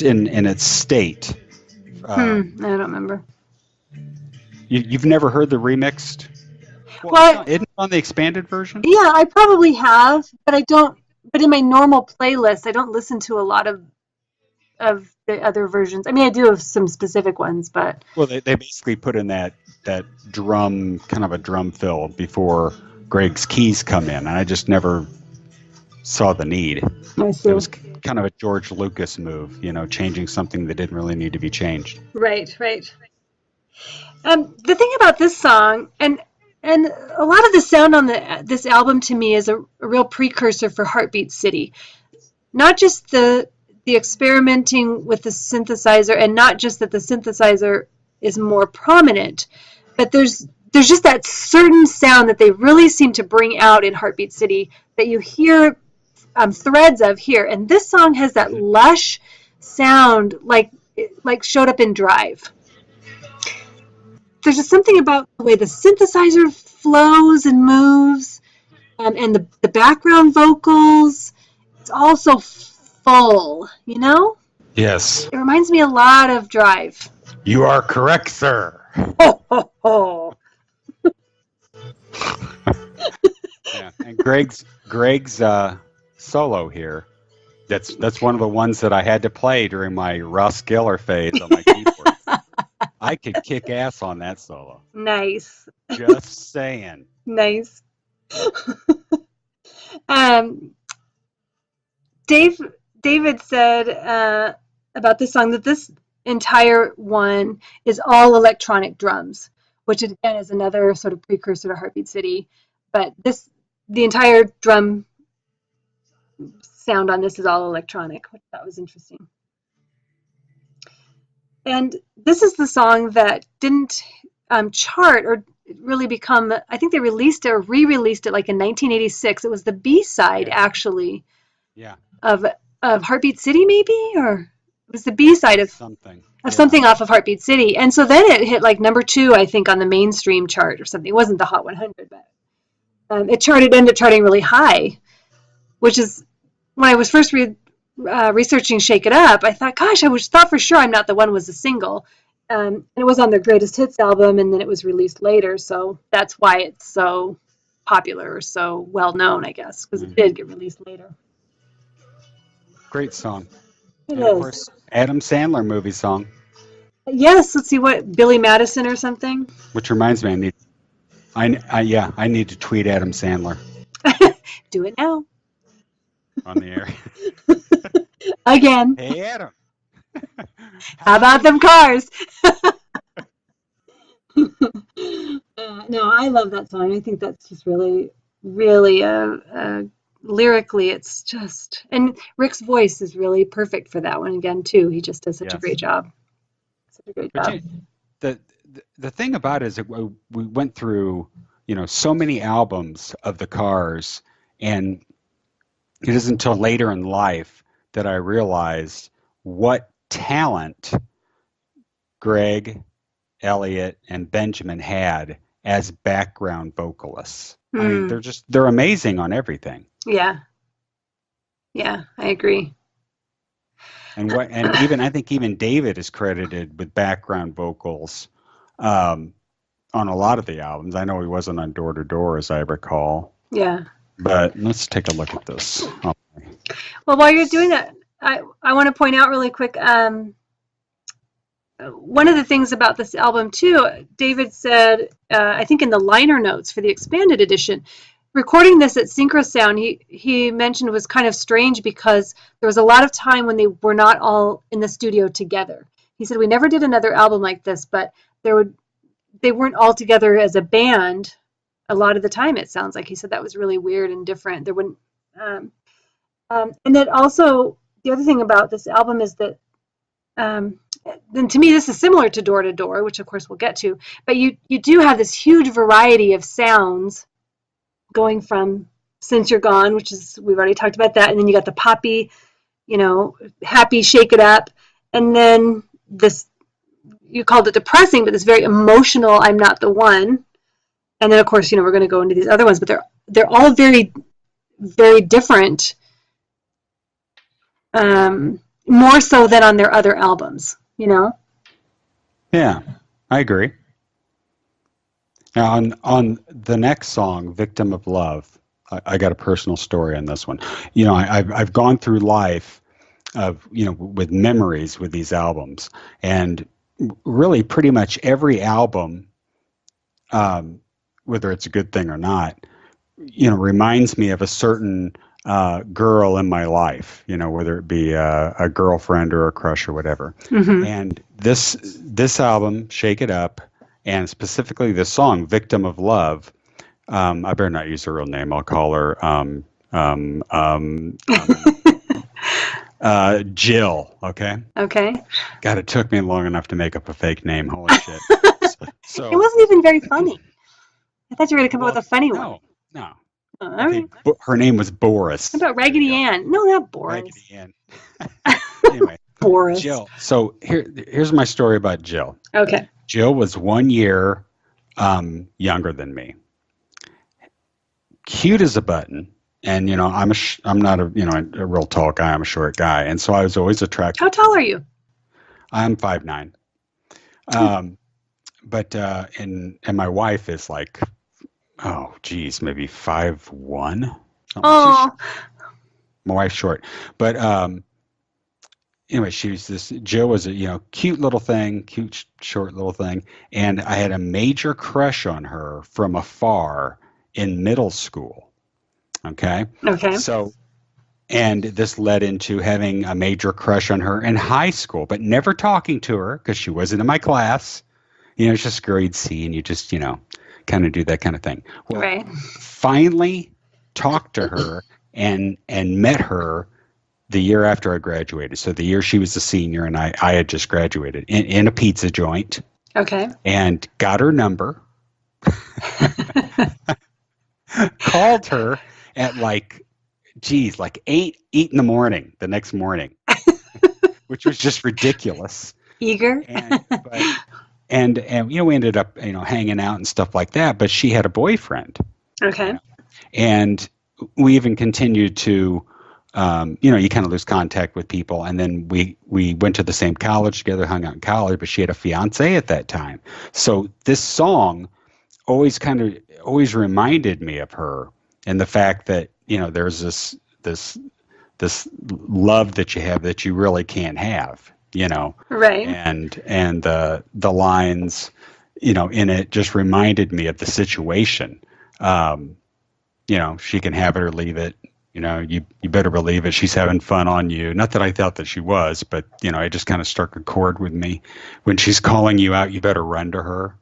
Speaker 3: in its state.
Speaker 4: I don't remember.
Speaker 3: You've never heard the remixed?
Speaker 4: Well,
Speaker 3: isn't it on the expanded version?
Speaker 4: Yeah, I probably have, but I don't. But in my normal playlist, I don't listen to a lot of the other versions. I mean, I do have some specific ones, but
Speaker 3: well, they basically put in that drum, kind of a drum fill before Greg's keys come in, and I just never saw the need.
Speaker 4: I see.
Speaker 3: It was kind of a George Lucas move, changing something that didn't really need to be changed.
Speaker 4: Right. The thing about this song, and a lot of the sound on this album to me is a real precursor for Heartbeat City. Not just the experimenting with the synthesizer, and not just that the synthesizer is more prominent, but there's just that certain sound that they really seem to bring out in Heartbeat City that you hear threads of here. And this song has that lush sound like showed up in Drive. There's just something about the way the synthesizer flows and moves, and the background vocals. It's all so full,
Speaker 3: Yes.
Speaker 4: It reminds me a lot of Drive.
Speaker 3: You are correct, sir.
Speaker 4: Ho, ho, ho.
Speaker 3: Yeah, and Greg's solo here. That's one of the ones that I had to play during my Russ Geller phase on my keyboard. I could kick ass on that solo.
Speaker 4: Nice.
Speaker 3: Just saying.
Speaker 4: Nice. David said about this song that this entire one is all electronic drums, which again is another sort of precursor to Heartbeat City. But the entire drum sound on this is all electronic, which I thought was interesting. And this is the song that didn't chart or really become, I think they released it or re-released it like in 1986. It was the B-side, actually, of Heartbeat City, maybe? Or it was the B-side of something off of Heartbeat City. And so then it hit like number 2, I think, on the mainstream chart or something. It wasn't the Hot 100, but it ended up charting really high, which is, when I was first researching Shake It Up, I thought, gosh, I thought for sure I'm Not the One was a single. And it was on their Greatest Hits album, and then it was released later, so that's why it's so popular or so well known, I guess, because it did get released later.
Speaker 3: Great song.
Speaker 4: It
Speaker 3: and
Speaker 4: is.
Speaker 3: Of course, Adam Sandler movie song.
Speaker 4: Yes, let's see, what, Billy Madison or something?
Speaker 3: Which reminds me, I need to tweet Adam Sandler.
Speaker 4: Do it now.
Speaker 3: On the air.
Speaker 4: Again.
Speaker 3: Hey, Adam.
Speaker 4: How about them cars? No, I love that song. I think that's just really, really, lyrically, it's just, and Rick's voice is really perfect for that one again, too. He just does such a great job. Such a great job.
Speaker 3: The thing about it is that we went through, so many albums of the Cars, and it isn't until later in life that I realized what talent Greg, Elliot, and Benjamin had as background vocalists. I mean, they're amazing on everything.
Speaker 4: Yeah, I agree.
Speaker 3: And I think even David is credited with background vocals on a lot of the albums. I know he wasn't on Door to Door, as I recall.
Speaker 4: Yeah.
Speaker 3: But let's take a look at this.
Speaker 4: Well, while you're doing that, I want to point out really quick, one of the things about this album, too, David said, I think in the liner notes for the expanded edition, recording this at Synchrosound, he mentioned was kind of strange because there was a lot of time when they were not all in the studio together. He said we never did another album like this, but they weren't all together as a band a lot of the time. It sounds like he said that was really weird and different. There wouldn't, and then also the other thing about this album is that, then to me this is similar to Door to Door, which of course we'll get to, but you do have this huge variety of sounds going from Since You're Gone, which is, we've already talked about that, and then you got the poppy, happy, shake it up, and then this, you called it depressing, but this very emotional, I'm Not the One, and then of course, we're going to go into these other ones, but they're all very, very different, more so than on their other albums,
Speaker 3: Yeah, I agree. Now, on the next song, Victim of Love, I got a personal story on this one. I've gone through life of, with memories with these albums, and really pretty much every album, whether it's a good thing or not, reminds me of a certain girl in my life, whether it be a girlfriend or a crush or whatever.
Speaker 4: Mm-hmm.
Speaker 3: And this album, Shake It Up, and specifically the song Victim of Love, I better not use her real name. I'll call her Jill, okay?
Speaker 4: Okay.
Speaker 3: God, it took me long enough to make up a fake name. Holy shit. So
Speaker 4: It wasn't even very funny. I thought you were going to come up with a funny one.
Speaker 3: No.
Speaker 4: All
Speaker 3: I
Speaker 4: right.
Speaker 3: think her name was Boris.
Speaker 4: How about Raggedy Ann? No, not Boris.
Speaker 3: Raggedy Ann. Anyway,
Speaker 4: Boris.
Speaker 3: Jill. So here's my story about Jill.
Speaker 4: Okay.
Speaker 3: Jill was 1 year younger than me. Cute as a button, and I'm not a real tall guy. I'm a short guy, and so I was always attracted.
Speaker 4: How tall are you?
Speaker 3: I'm 5'9". But and my wife is like, maybe 5'1".
Speaker 4: Oh.
Speaker 3: My wife's short, but anyway, Jill was a cute little thing, cute short little thing, and I had a major crush on her from afar in middle school. Okay. So, and this led into having a major crush on her in high school, but never talking to her because she wasn't in my class. It's just grade C, and you just kind of do that kind of thing. Well,
Speaker 4: right.
Speaker 3: Finally talked to her and met her the year after I graduated. So the year she was a senior and I had just graduated in a pizza joint.
Speaker 4: Okay.
Speaker 3: And got her number. Called her at like 8 in the morning the next morning, which was just ridiculous.
Speaker 4: Eager.
Speaker 3: And we ended up hanging out and stuff like that. But she had a boyfriend.
Speaker 4: Okay.
Speaker 3: And we even continued to, you kind of lose contact with people. And then we went to the same college together, hung out in college, but she had a fiance at that time. So this song always reminded me of her, and the fact that, there's this love that you have that you really can't have,
Speaker 4: Right.
Speaker 3: And the lines, in it just reminded me of the situation. She can have it or leave it. You better believe it. She's having fun on you. Not that I thought that she was, but, it just kind of struck a chord with me. When she's calling you out, you better run to her.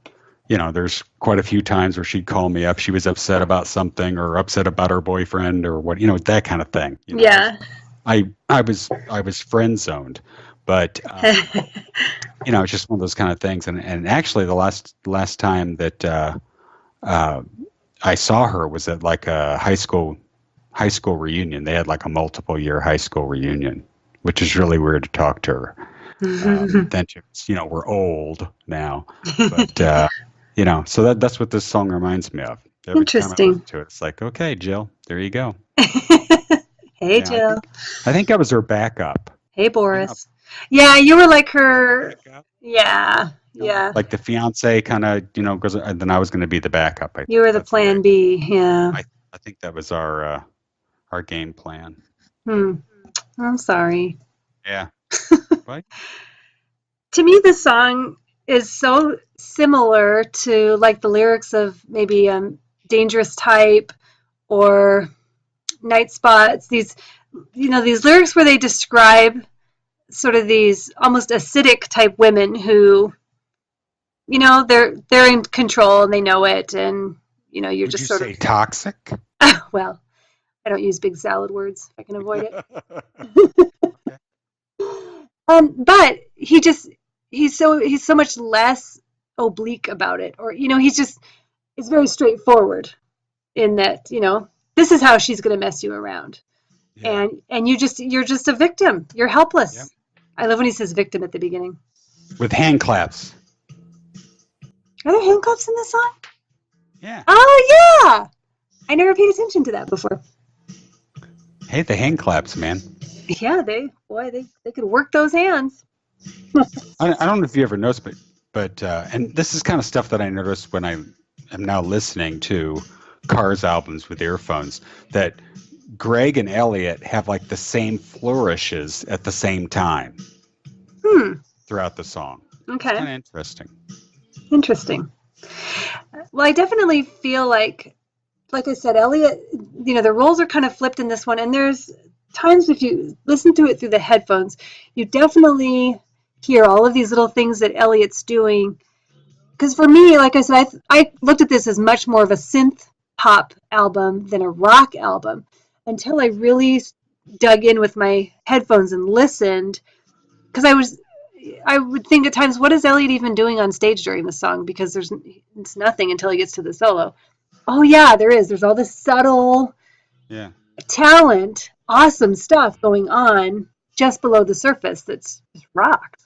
Speaker 3: There's quite a few times where she'd call me up. She was upset about something or upset about her boyfriend or what, that kind of thing.
Speaker 4: Yeah.
Speaker 3: I was friend zoned, but, it's just one of those kind of things. And actually the last time that, I saw her was at like a high school reunion. They had like a multiple year high school reunion, which is really weird to talk to her. Then we're old now, but so that's what this song reminds me of. Every
Speaker 4: Interesting.
Speaker 3: time I listen to it, it's like, okay, Jill, there you go.
Speaker 4: Hey, Jill.
Speaker 3: I think I was her backup.
Speaker 4: Hey, Boris. Yeah, you were like her.
Speaker 3: Backup.
Speaker 4: Yeah. Yeah.
Speaker 3: Like the fiance kind of, goes, and then I was going to be the backup.
Speaker 4: You were the plan B. Yeah.
Speaker 3: I think that was our game plan.
Speaker 4: I'm sorry.
Speaker 3: Yeah. What?
Speaker 4: To me, this song is so similar to like the lyrics of maybe Dangerous Type or Night Spots, these lyrics where they describe sort of these almost acidic type women who, they're in control and they know it, and you're
Speaker 3: Would
Speaker 4: just
Speaker 3: you
Speaker 4: sort
Speaker 3: say toxic?
Speaker 4: of well, I don't use big salad words if I can avoid it. But he's so much less oblique about it, or it's very straightforward in that this is how she's going to mess you around,
Speaker 3: Yeah.
Speaker 4: and you're just a victim. You're helpless.
Speaker 3: Yep.
Speaker 4: I love when he says victim at the beginning.
Speaker 3: With hand claps.
Speaker 4: Are there hand claps in this song?
Speaker 3: Yeah.
Speaker 4: Oh yeah, I never paid attention to that before.
Speaker 3: Hey, the hand claps, man.
Speaker 4: Yeah, they could work those hands.
Speaker 3: I don't know if you ever noticed, but and this is kind of stuff that I noticed when I am now listening to Cars albums with earphones, that Greg and Elliot have like the same flourishes at the same time throughout the song.
Speaker 4: Okay.
Speaker 3: It's kind of interesting.
Speaker 4: Interesting. Well, I definitely feel like I said, Elliot, the roles are kind of flipped in this one, and there's times if you listen to it through the headphones, you definitely hear all of these little things that Elliot's doing. Because for me, like I said, I looked at this as much more of a synth pop album than a rock album until I really dug in with my headphones and listened. Because I would think at times, what is Elliot even doing on stage during the song? Because it's nothing until he gets to the solo. Oh yeah, there is. There's all this subtle talent, awesome stuff going on just below the surface that's just rocked.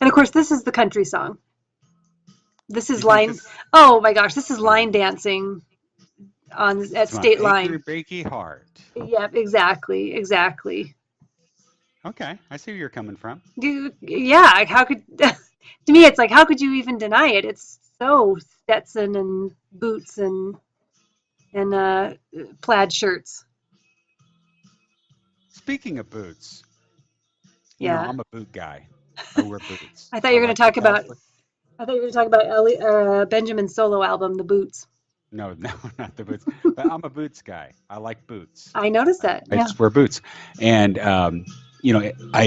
Speaker 4: And of course, this is the country song. This is oh my gosh, this is line dancing at State Line.
Speaker 3: Breaky heart.
Speaker 4: Yep, exactly.
Speaker 3: Okay, I see where you're coming from.
Speaker 4: Yeah, how could to me it's like, how could you even deny it? It's so Stetson and boots and plaid shirts.
Speaker 3: Speaking of boots, I'm a boot guy. I wear boots.
Speaker 4: I thought you were going to talk about Benjamin's solo album, The Boots.
Speaker 3: No, not the boots. But I'm a boots guy. I like boots.
Speaker 4: I noticed that.
Speaker 3: I just wear boots, and I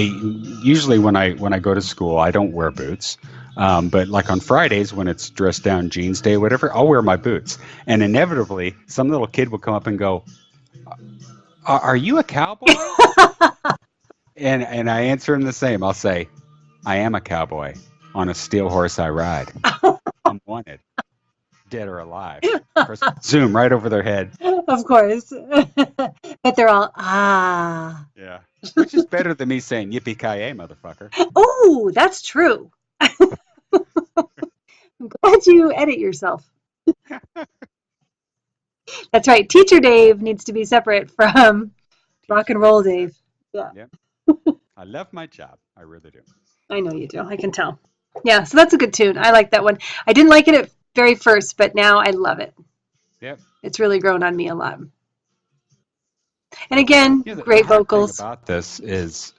Speaker 3: usually when I go to school, I don't wear boots. But like on Fridays when it's dress down jeans day, whatever, I'll wear my boots. And inevitably, some little kid will come up and go, "Are you a cowboy?" and I answer him the same. I'll say, "I am a cowboy. On a steel horse I ride. I'm wanted, dead or alive." Of course, zoom right over their head.
Speaker 4: Of course. But they're all, ah.
Speaker 3: Yeah. Which is better than me saying, yippee-ki-yay, motherfucker.
Speaker 4: Oh, that's true. I'm glad you edit yourself. That's right. Teacher Dave needs to be separate from rock and roll Dave. Yeah.
Speaker 3: I love my job. I really do.
Speaker 4: I know you do. I can tell. Yeah, so that's a good tune. I like that one. I didn't like it at very first, but now I love it.
Speaker 3: Yep.
Speaker 4: It's really grown on me a lot. And again, great vocals.
Speaker 3: The thing about this is,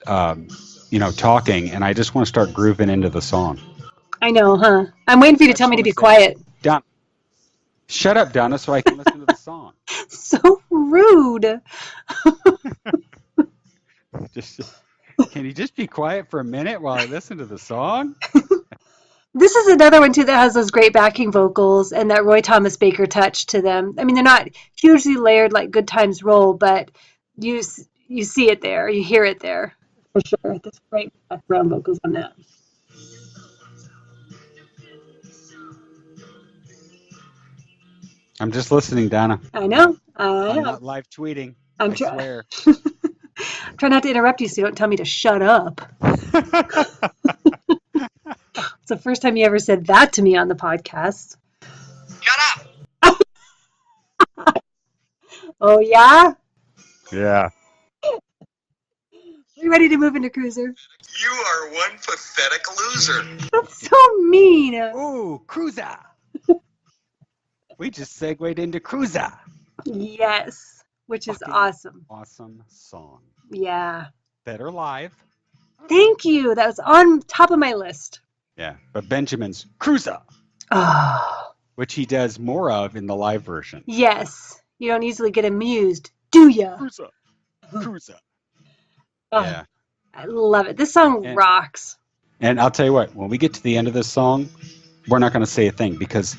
Speaker 3: talking, and I just want to start grooving into the song.
Speaker 4: I know, huh? I'm waiting for you to tell me to be quiet.
Speaker 3: Donna, shut up, Donna, so I can listen to the song.
Speaker 4: So rude.
Speaker 3: Can you just be quiet for a minute while I listen to the song?
Speaker 4: This is another one, too, that has those great backing vocals and that Roy Thomas Baker touch to them. I mean, they're not hugely layered like Good Times Roll, but you see it there. You hear it there, for sure. There's great background vocals on that.
Speaker 3: I'm just listening, Donna.
Speaker 4: I know.
Speaker 3: I'm not live tweeting. I swear.
Speaker 4: Try not to interrupt you so you don't tell me to shut up. It's the first time you ever said that to me on the podcast.
Speaker 5: Shut up!
Speaker 4: Oh, yeah?
Speaker 3: Yeah.
Speaker 4: We ready to move into Cruiser?
Speaker 5: You are one pathetic loser.
Speaker 4: That's so mean.
Speaker 3: Ooh, Cruiser. We just segued into Cruiser.
Speaker 4: Yes, which is awesome.
Speaker 3: Awesome song.
Speaker 4: Yeah.
Speaker 3: Better live.
Speaker 4: Thank you. That was on top of my list.
Speaker 3: Yeah, but Benjamin's Cruiser.
Speaker 4: Oh,
Speaker 3: which he does more of in the live version.
Speaker 4: Yes. You don't easily get amused, do ya?
Speaker 3: Cruiser. Cruiser.
Speaker 4: Oh,
Speaker 3: Yeah.
Speaker 4: I love it. This song
Speaker 3: And-
Speaker 4: rocks.
Speaker 3: And I'll tell you what, when we get to the end of this song, we're not going to say a thing because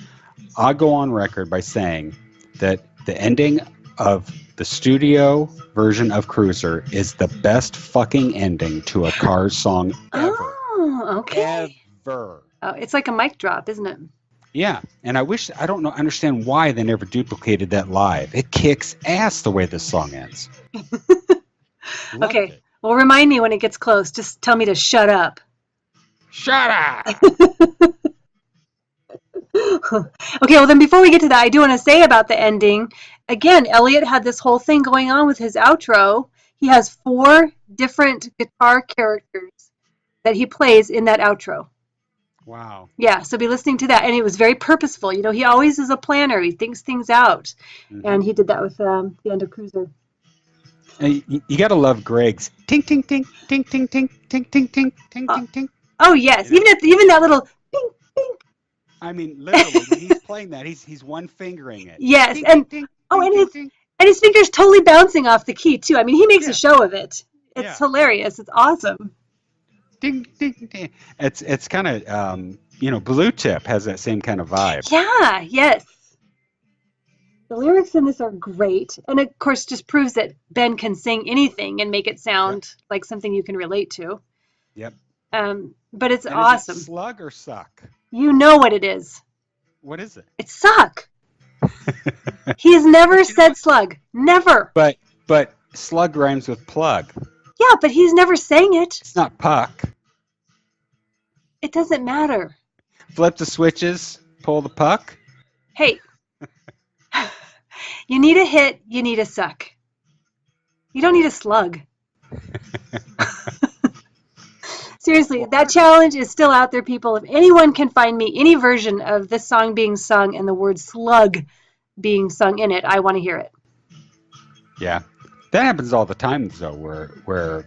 Speaker 3: I'll go on record by saying that the ending of the studio version of Cruiser is the best fucking ending to a Cars song ever.
Speaker 4: Oh, okay.
Speaker 3: Ever.
Speaker 4: Oh, it's like a mic drop, isn't it?
Speaker 3: Yeah, and I understand why they never duplicated that live. It kicks ass the way this song ends. Loved
Speaker 4: Okay.
Speaker 3: it.
Speaker 4: Well, remind me when it gets close. Just tell me to shut up.
Speaker 3: Shut up!
Speaker 4: Okay, well then before we get to that, I do want to say about the ending. Again, Elliot had this whole thing going on with his outro. He has 4 different guitar characters that he plays in that outro.
Speaker 3: Wow.
Speaker 4: Yeah, so be listening to that. And it was very purposeful. You know, he always is a planner. He thinks things out.
Speaker 3: Mhm.
Speaker 4: And he did that with the end of Cruiser.
Speaker 3: And you got to love Greg's ting ting ting ting ting ting ting ting ting ting ting ting.
Speaker 4: Oh, yes.
Speaker 3: Yeah.
Speaker 4: Even that little ping, ping.
Speaker 3: I mean, literally, when he's playing that, he's one fingering it.
Speaker 4: Yes,
Speaker 3: Ting,
Speaker 4: and-
Speaker 3: ting, ting,
Speaker 4: oh,
Speaker 3: ting,
Speaker 4: and
Speaker 3: ting,
Speaker 4: his-
Speaker 3: ting.
Speaker 4: And his finger's totally bouncing off the key, too. I mean, he makes
Speaker 3: Yeah.
Speaker 4: a show of it. It's
Speaker 3: Yeah.
Speaker 4: hilarious. It's awesome.
Speaker 3: Ding, ding, ding. It's kind of, Blue Tip has that same kind of vibe.
Speaker 4: Yeah, yes. The lyrics in this are great. And of course, just proves that Ben can sing anything and make it sound like something you can relate to.
Speaker 3: Yep.
Speaker 4: But it's
Speaker 3: And
Speaker 4: awesome.
Speaker 3: Is it slug or suck?
Speaker 4: You know what it is.
Speaker 3: What is it?
Speaker 4: It's suck. He has never
Speaker 3: But you know
Speaker 4: said
Speaker 3: what?
Speaker 4: slug. Never.
Speaker 3: But slug rhymes with plug.
Speaker 4: Yeah, but he's never sang it.
Speaker 3: It's not puck.
Speaker 4: It doesn't matter.
Speaker 3: Flip the switches, pull the puck.
Speaker 4: Hey, you need a hit, you need a suck. You don't need a slug. Seriously, that challenge is still out there, people. If anyone can find me any version of this song being sung and the word slug being sung in it, I want to hear it.
Speaker 3: Yeah, that happens all the time though, where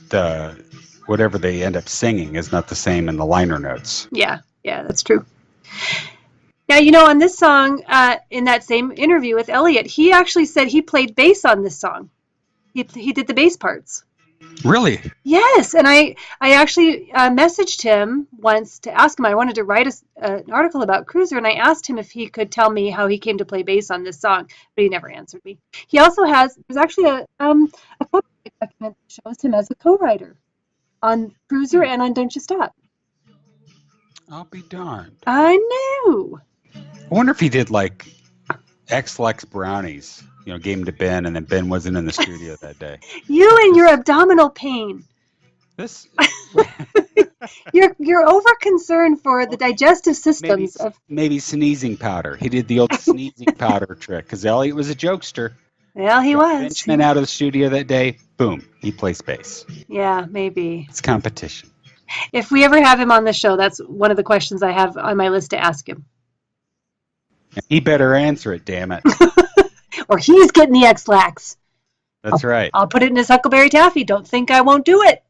Speaker 3: the whatever they end up singing is not the same in the liner notes.
Speaker 4: Yeah, that's true. Now, on this song, in that same interview with Elliot, he actually said he played bass on this song. He did the bass parts.
Speaker 3: Really?
Speaker 4: Yes, and I actually messaged him once to ask him. I wanted to write an article about Cruiser, and I asked him if he could tell me how he came to play bass on this song, but he never answered me. He also there's actually a copyright document that shows him as a co-writer on Cruiser and on Don't You Stop.
Speaker 3: I'll be darned.
Speaker 4: I know.
Speaker 3: I wonder if he did like X-Lex Brownies. Gave him to Ben, and then Ben wasn't in the studio that day.
Speaker 4: You and your abdominal pain.
Speaker 3: This
Speaker 4: You're over concerned for the digestive systems of.
Speaker 3: maybe sneezing powder. He did the old sneezing powder trick because Elliot was a jokester.
Speaker 4: Well, he was.
Speaker 3: Benjamin out of the studio that day. Boom, he plays bass.
Speaker 4: Yeah, maybe.
Speaker 3: It's competition.
Speaker 4: If we ever have him on the show, that's one of the questions I have on my list to ask him.
Speaker 3: He better answer it, damn it.
Speaker 4: Or he's getting the X-Lax.
Speaker 3: That's right.
Speaker 4: I'll put it in his Huckleberry Taffy. Don't think I won't do it.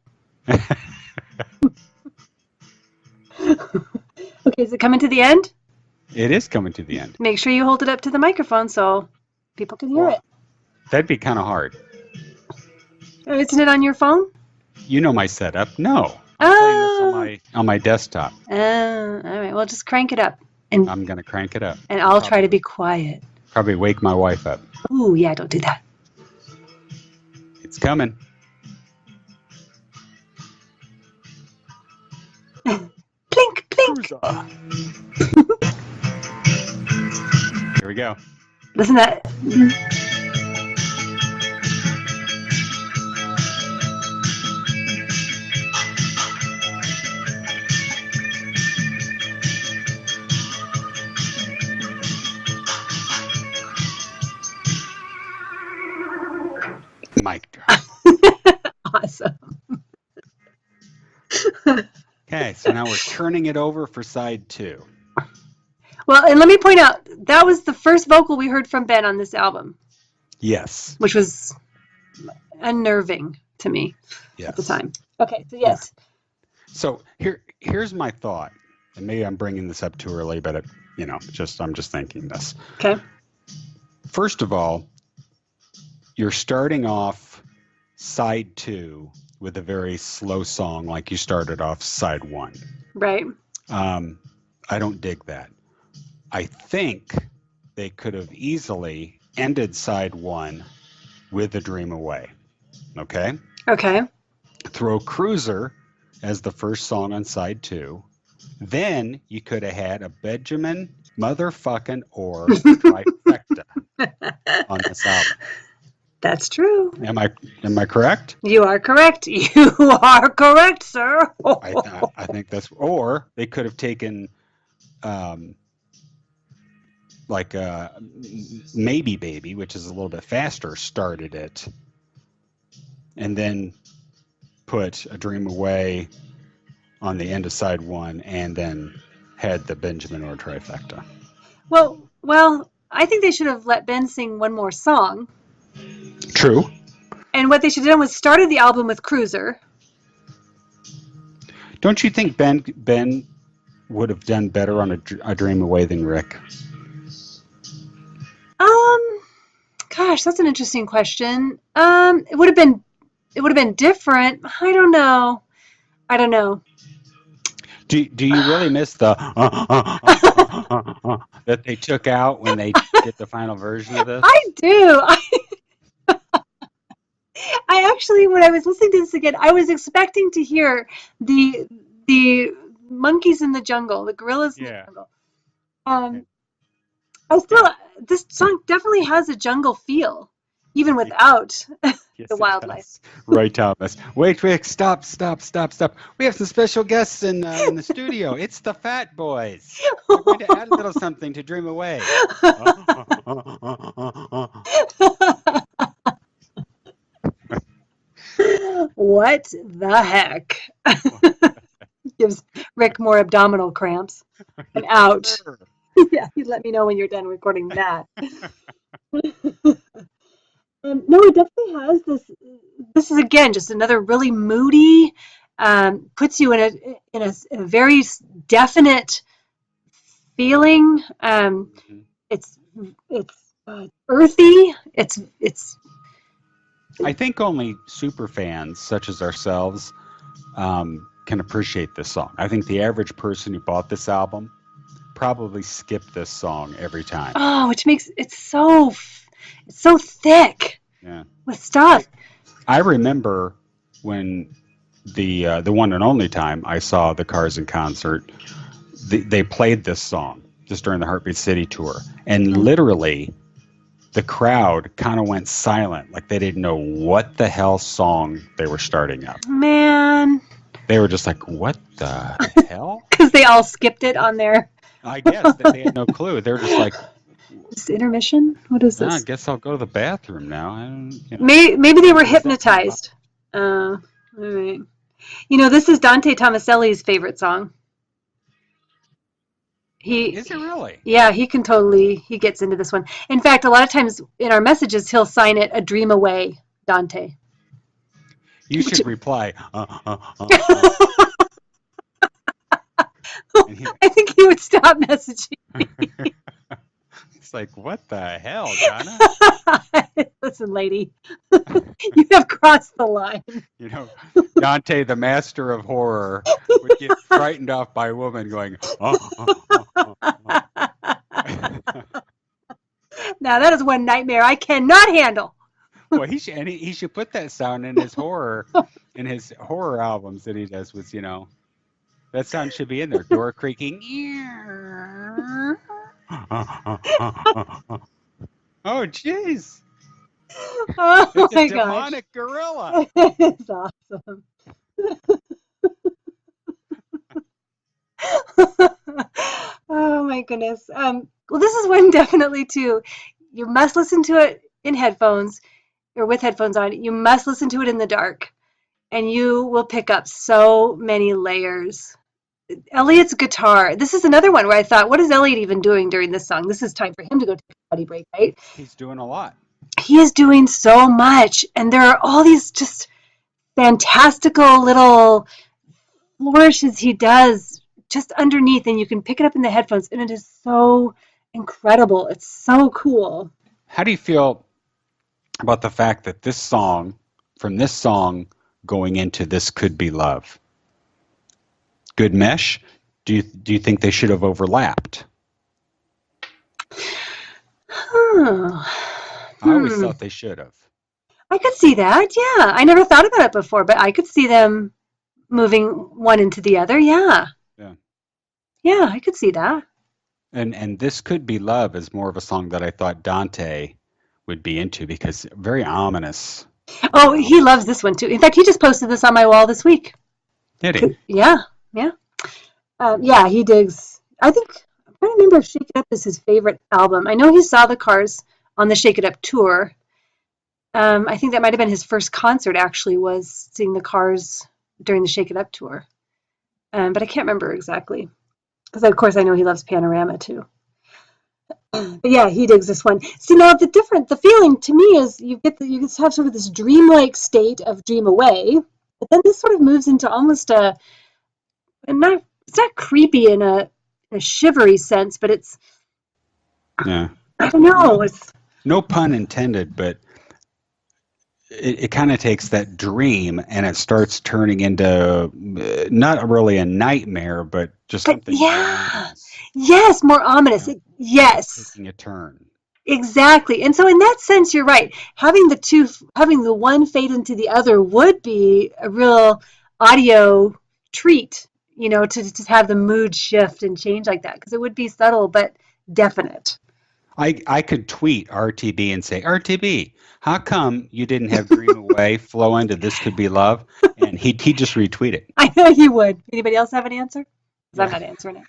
Speaker 4: Okay, is it coming to the end?
Speaker 3: It is coming to the end.
Speaker 4: Make sure you hold it up to the microphone so people can hear it.
Speaker 3: That'd be kind of hard.
Speaker 4: Oh, isn't it on your phone?
Speaker 3: You know my setup. No. I'm playing
Speaker 4: Oh.
Speaker 3: this on my desktop.
Speaker 4: All right. Well, just crank it up, and
Speaker 3: I'm going to crank it up.
Speaker 4: I'll try to be quiet.
Speaker 3: Probably wake my wife up.
Speaker 4: Ooh, yeah, don't do that.
Speaker 3: It's coming.
Speaker 4: Plink, plink.
Speaker 3: Here we go.
Speaker 4: Listen to that.
Speaker 3: Mic drop.
Speaker 4: Awesome.
Speaker 3: Okay, so now we're turning it over for side 2.
Speaker 4: Well, and let me point out, that was the first vocal we heard from Ben on this album,
Speaker 3: Yes.
Speaker 4: which was unnerving to me
Speaker 3: Yes.
Speaker 4: at the time. Okay, so yes.
Speaker 3: So here's my thought, and maybe I'm bringing this up too early, but I'm just thinking this.
Speaker 4: Okay.
Speaker 3: First of all, you're starting off side 2 with a very slow song like you started off side 1.
Speaker 4: Right.
Speaker 3: I don't dig that. I think they could have easily ended side 1 with A Dream Away. Okay?
Speaker 4: Okay.
Speaker 3: Throw Cruiser as the first song on side 2. Then you could have had a Benjamin motherfucking or trifecta on this album.
Speaker 4: That's true.
Speaker 3: Am I correct?
Speaker 4: You are correct. You are correct, sir.
Speaker 3: I think that's, or they could have taken like Maybe Baby, which is a little bit faster, started it, and then put A Dream Away on the end of side 1, and then had the Benjamin or trifecta.
Speaker 4: Well, I think they should have let Ben sing one more song.
Speaker 3: True.
Speaker 4: And what they should have done was started the album with Cruiser.
Speaker 3: Don't you think Ben would have done better on A Dream Away than Rick?
Speaker 4: Gosh, that's an interesting question. It would have been different. I don't know.
Speaker 3: Do you really miss the that they took out when they did the final version of this?
Speaker 4: I do. I actually, when I was listening to this again, I was expecting to hear the monkeys in the jungle, the gorillas in the jungle. This song definitely has a jungle feel, even without the wildlife.
Speaker 3: Right, Thomas. Wait, Rick, stop. We have some special guests in the studio. It's the Fat Boys. We're going to add a little something to Dream Away.
Speaker 4: What the heck? Gives Rick more abdominal cramps. And ouch. Yeah, you let me know when you're done recording that. No, it definitely has this. This is again just another really moody. Puts you in a very definite feeling. It's earthy. It's.
Speaker 3: I think only super fans such as ourselves can appreciate this song. I think the average person who bought this album probably skipped this song every time.
Speaker 4: Oh, which makes it so thick.
Speaker 3: Yeah.
Speaker 4: With stuff.
Speaker 3: I remember when the one and only time I saw the Cars in concert, they played this song just during the Heartbeat City tour, and literally the crowd kind of went silent, like they didn't know what the hell song they were starting up.
Speaker 4: Man.
Speaker 3: They were just like, what the hell?
Speaker 4: Because they all skipped it on their...
Speaker 3: I guess they had no clue. They were just like,
Speaker 4: this intermission? What is this?
Speaker 3: I guess I'll go to the bathroom now.
Speaker 4: Maybe they were hypnotized. All right. This is Dante Tomaselli's favorite song.
Speaker 3: Is it really?
Speaker 4: Yeah, he gets into this one. In fact, a lot of times in our messages, he'll sign it "A Dream Away," Dante.
Speaker 3: You should reply.
Speaker 4: I think he would stop messaging me.
Speaker 3: It's like, what the hell, Donna?
Speaker 4: Listen, lady, you have crossed the line.
Speaker 3: Dante, the master of horror, would get frightened off by a woman going,
Speaker 4: Now that is one nightmare I cannot handle.
Speaker 3: Well, he should put that sound in his horror albums that he does with, that sound should be in there. Door creaking. Oh, jeez.
Speaker 4: Oh,
Speaker 3: it's
Speaker 4: my
Speaker 3: a demonic gorilla.
Speaker 4: It's awesome. Oh, my goodness. Well, this is one definitely, too. You must listen to it in headphones or with headphones on. You must listen to it in the dark, and you will pick up so many layers. Elliot's guitar. This is another one where I thought, what is Elliot even doing during this song? This is time for him to go take a potty break, right?
Speaker 3: He's doing a lot.
Speaker 4: He is doing so much, and there are all these just fantastical little flourishes he does just underneath, and you can pick it up in the headphones, and it is so incredible. It's so cool.
Speaker 3: How do you feel about the fact that this song, from this song going into This Could Be Love? Good mesh? Do you think they should have overlapped?
Speaker 4: Huh.
Speaker 3: I always thought they should have.
Speaker 4: I could see that. Yeah. I never thought about it before, but I could see them moving one into the other. Yeah.
Speaker 3: Yeah.
Speaker 4: Yeah, I could see that.
Speaker 3: And This Could Be Love is more of a song that I thought Dante would be into because very ominous.
Speaker 4: Oh, he loves this one too. In fact, he just posted this on my wall this week.
Speaker 3: Did he?
Speaker 4: Yeah. Yeah. Yeah, he digs. I think I'm trying to remember if Shake It Up is his favorite album. I know he saw the Cars on the Shake It Up tour. I think that might have been his first concert, actually, was seeing the Cars during the Shake It Up tour. But I can't remember exactly. Because, of course, I know he loves Panorama, too. But, yeah, he digs this one. See, now, the feeling to me is you just have sort of this dreamlike state of Dream Away. But then this sort of moves into almost it's not creepy in a shivery sense, but it's,
Speaker 3: Yeah.
Speaker 4: I don't know. It's,
Speaker 3: No pun intended, but it kind of takes that dream and it starts turning into not really a nightmare, but just something
Speaker 4: yeah. Yes, more ominous. Yes.
Speaker 3: taking a turn.
Speaker 4: Exactly. And so in that sense, you're right. Having the one fade into the other would be a real audio treat, to just have the mood shift and change like that, because it would be subtle but definite.
Speaker 3: I could tweet RTB and say, RTB, how come you didn't have Dream Away flow into This Could Be Love? And he'd just retweet it.
Speaker 4: I know you would. Anybody else have an answer? Because I'm not answering
Speaker 3: it.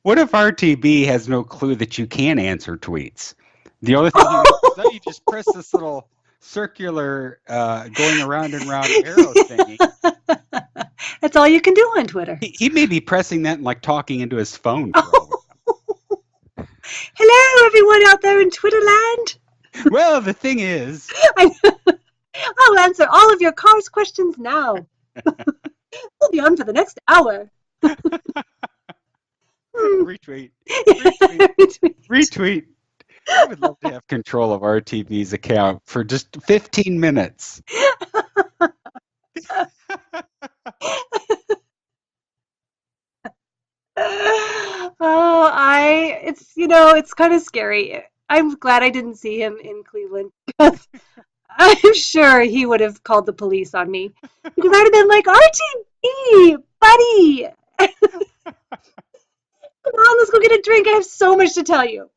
Speaker 3: What if RTB has no clue that you can answer tweets? The only thing you just press this little circular going around and round arrow thingy.
Speaker 4: That's all you can do on Twitter.
Speaker 3: He may be pressing that and like talking into his phone. For all we know.
Speaker 4: Hello, everyone out there in Twitterland.
Speaker 3: Well, the thing is,
Speaker 4: I'll answer all of your Cars questions now. We'll be on for the next hour.
Speaker 3: Retweet. I would love to have control of RTV's account for just 15 minutes.
Speaker 4: It's kind of scary. I'm glad I didn't see him in Cleveland, because I'm sure he would have called the police on me, because I'd have been like, RTB, buddy, come on, let's go get a drink. I have so much to tell you.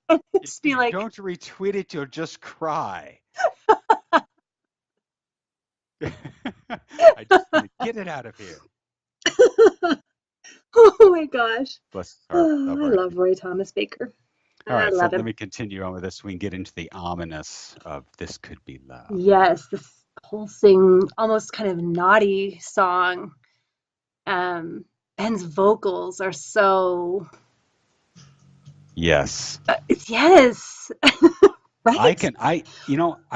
Speaker 4: Just be like,
Speaker 3: don't retweet it, you'll just cry. I just want to get it out of here.
Speaker 4: oh my gosh.
Speaker 3: Bless her.
Speaker 4: I love Roy Thomas Baker.
Speaker 3: All right, so
Speaker 4: him.
Speaker 3: let me continue on with this. We can get into the ominous of This Could Be Love.
Speaker 4: Yes, this pulsing, almost kind of naughty song. Ben's vocals are so...
Speaker 3: Yes.
Speaker 4: Yes. Right?
Speaker 3: I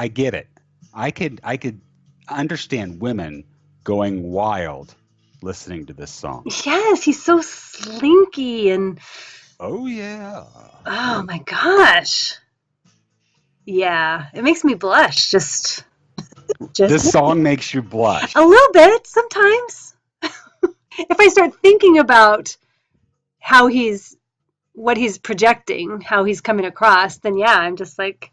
Speaker 3: get it. I could understand women going wild listening to this song.
Speaker 4: Yes, he's so slinky and...
Speaker 3: Oh, yeah.
Speaker 4: Oh, my gosh. Yeah, it makes me blush. Just
Speaker 3: This song makes you blush.
Speaker 4: a little bit, sometimes. If I start thinking about what he's projecting, how he's coming across, then yeah, I'm just like...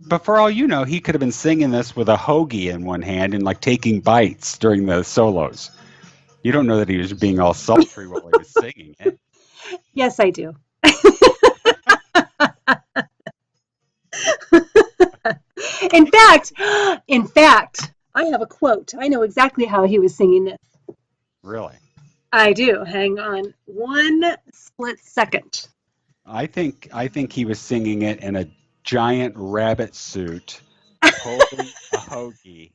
Speaker 3: But for all you know, he could have been singing this with a hoagie in one hand and like taking bites during the solos. You don't know that he was being all sultry while he was singing it.
Speaker 4: Yes, I do. In fact, I have a quote. I know exactly how he was singing this.
Speaker 3: Really?
Speaker 4: I do. Hang on one split second.
Speaker 3: I think he was singing it in a giant rabbit suit, holding a hoagie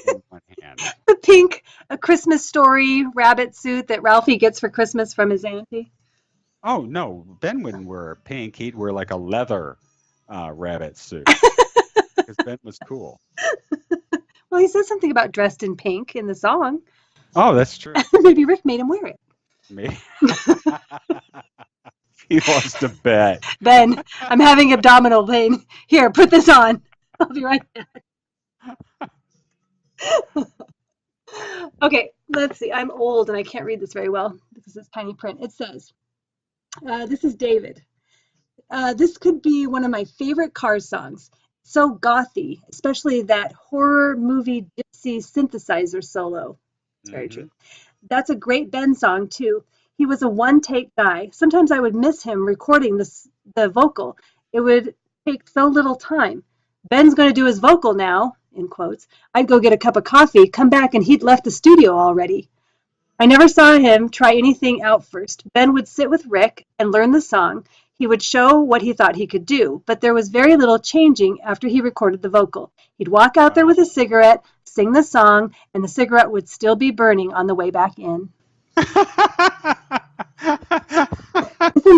Speaker 3: in one hand.
Speaker 4: The pink A Christmas Story rabbit suit that Ralphie gets for Christmas from his auntie.
Speaker 3: Oh, no. Ben wouldn't wear pink. He'd wear like a leather rabbit suit. Because Ben was cool.
Speaker 4: Well, he says something about dressed in pink in the song.
Speaker 3: Oh, that's true.
Speaker 4: Maybe Rick made him wear it.
Speaker 3: Me. He wants to bet.
Speaker 4: Ben, I'm having abdominal pain. Here, put this on. I'll be right back. Okay, let's see. I'm old and I can't read this very well because it's tiny print. It says, this is David. This could be one of my favorite Cars songs. So gothy, especially that horror movie gypsy synthesizer solo. It's very true. That's a great Ben song too. He was a one-take guy. Sometimes I would miss him recording the vocal. It would take so little time. Ben's going to do his vocal now, in quotes. I'd go get a cup of coffee, come back, and he'd left the studio already. I never saw him try anything out first. Ben would sit with Rick and learn the song. He would show what he thought he could do, but there was very little changing after he recorded the vocal. He'd walk out there with a cigarette, sing the song, and the cigarette would still be burning on the way back in. Isn't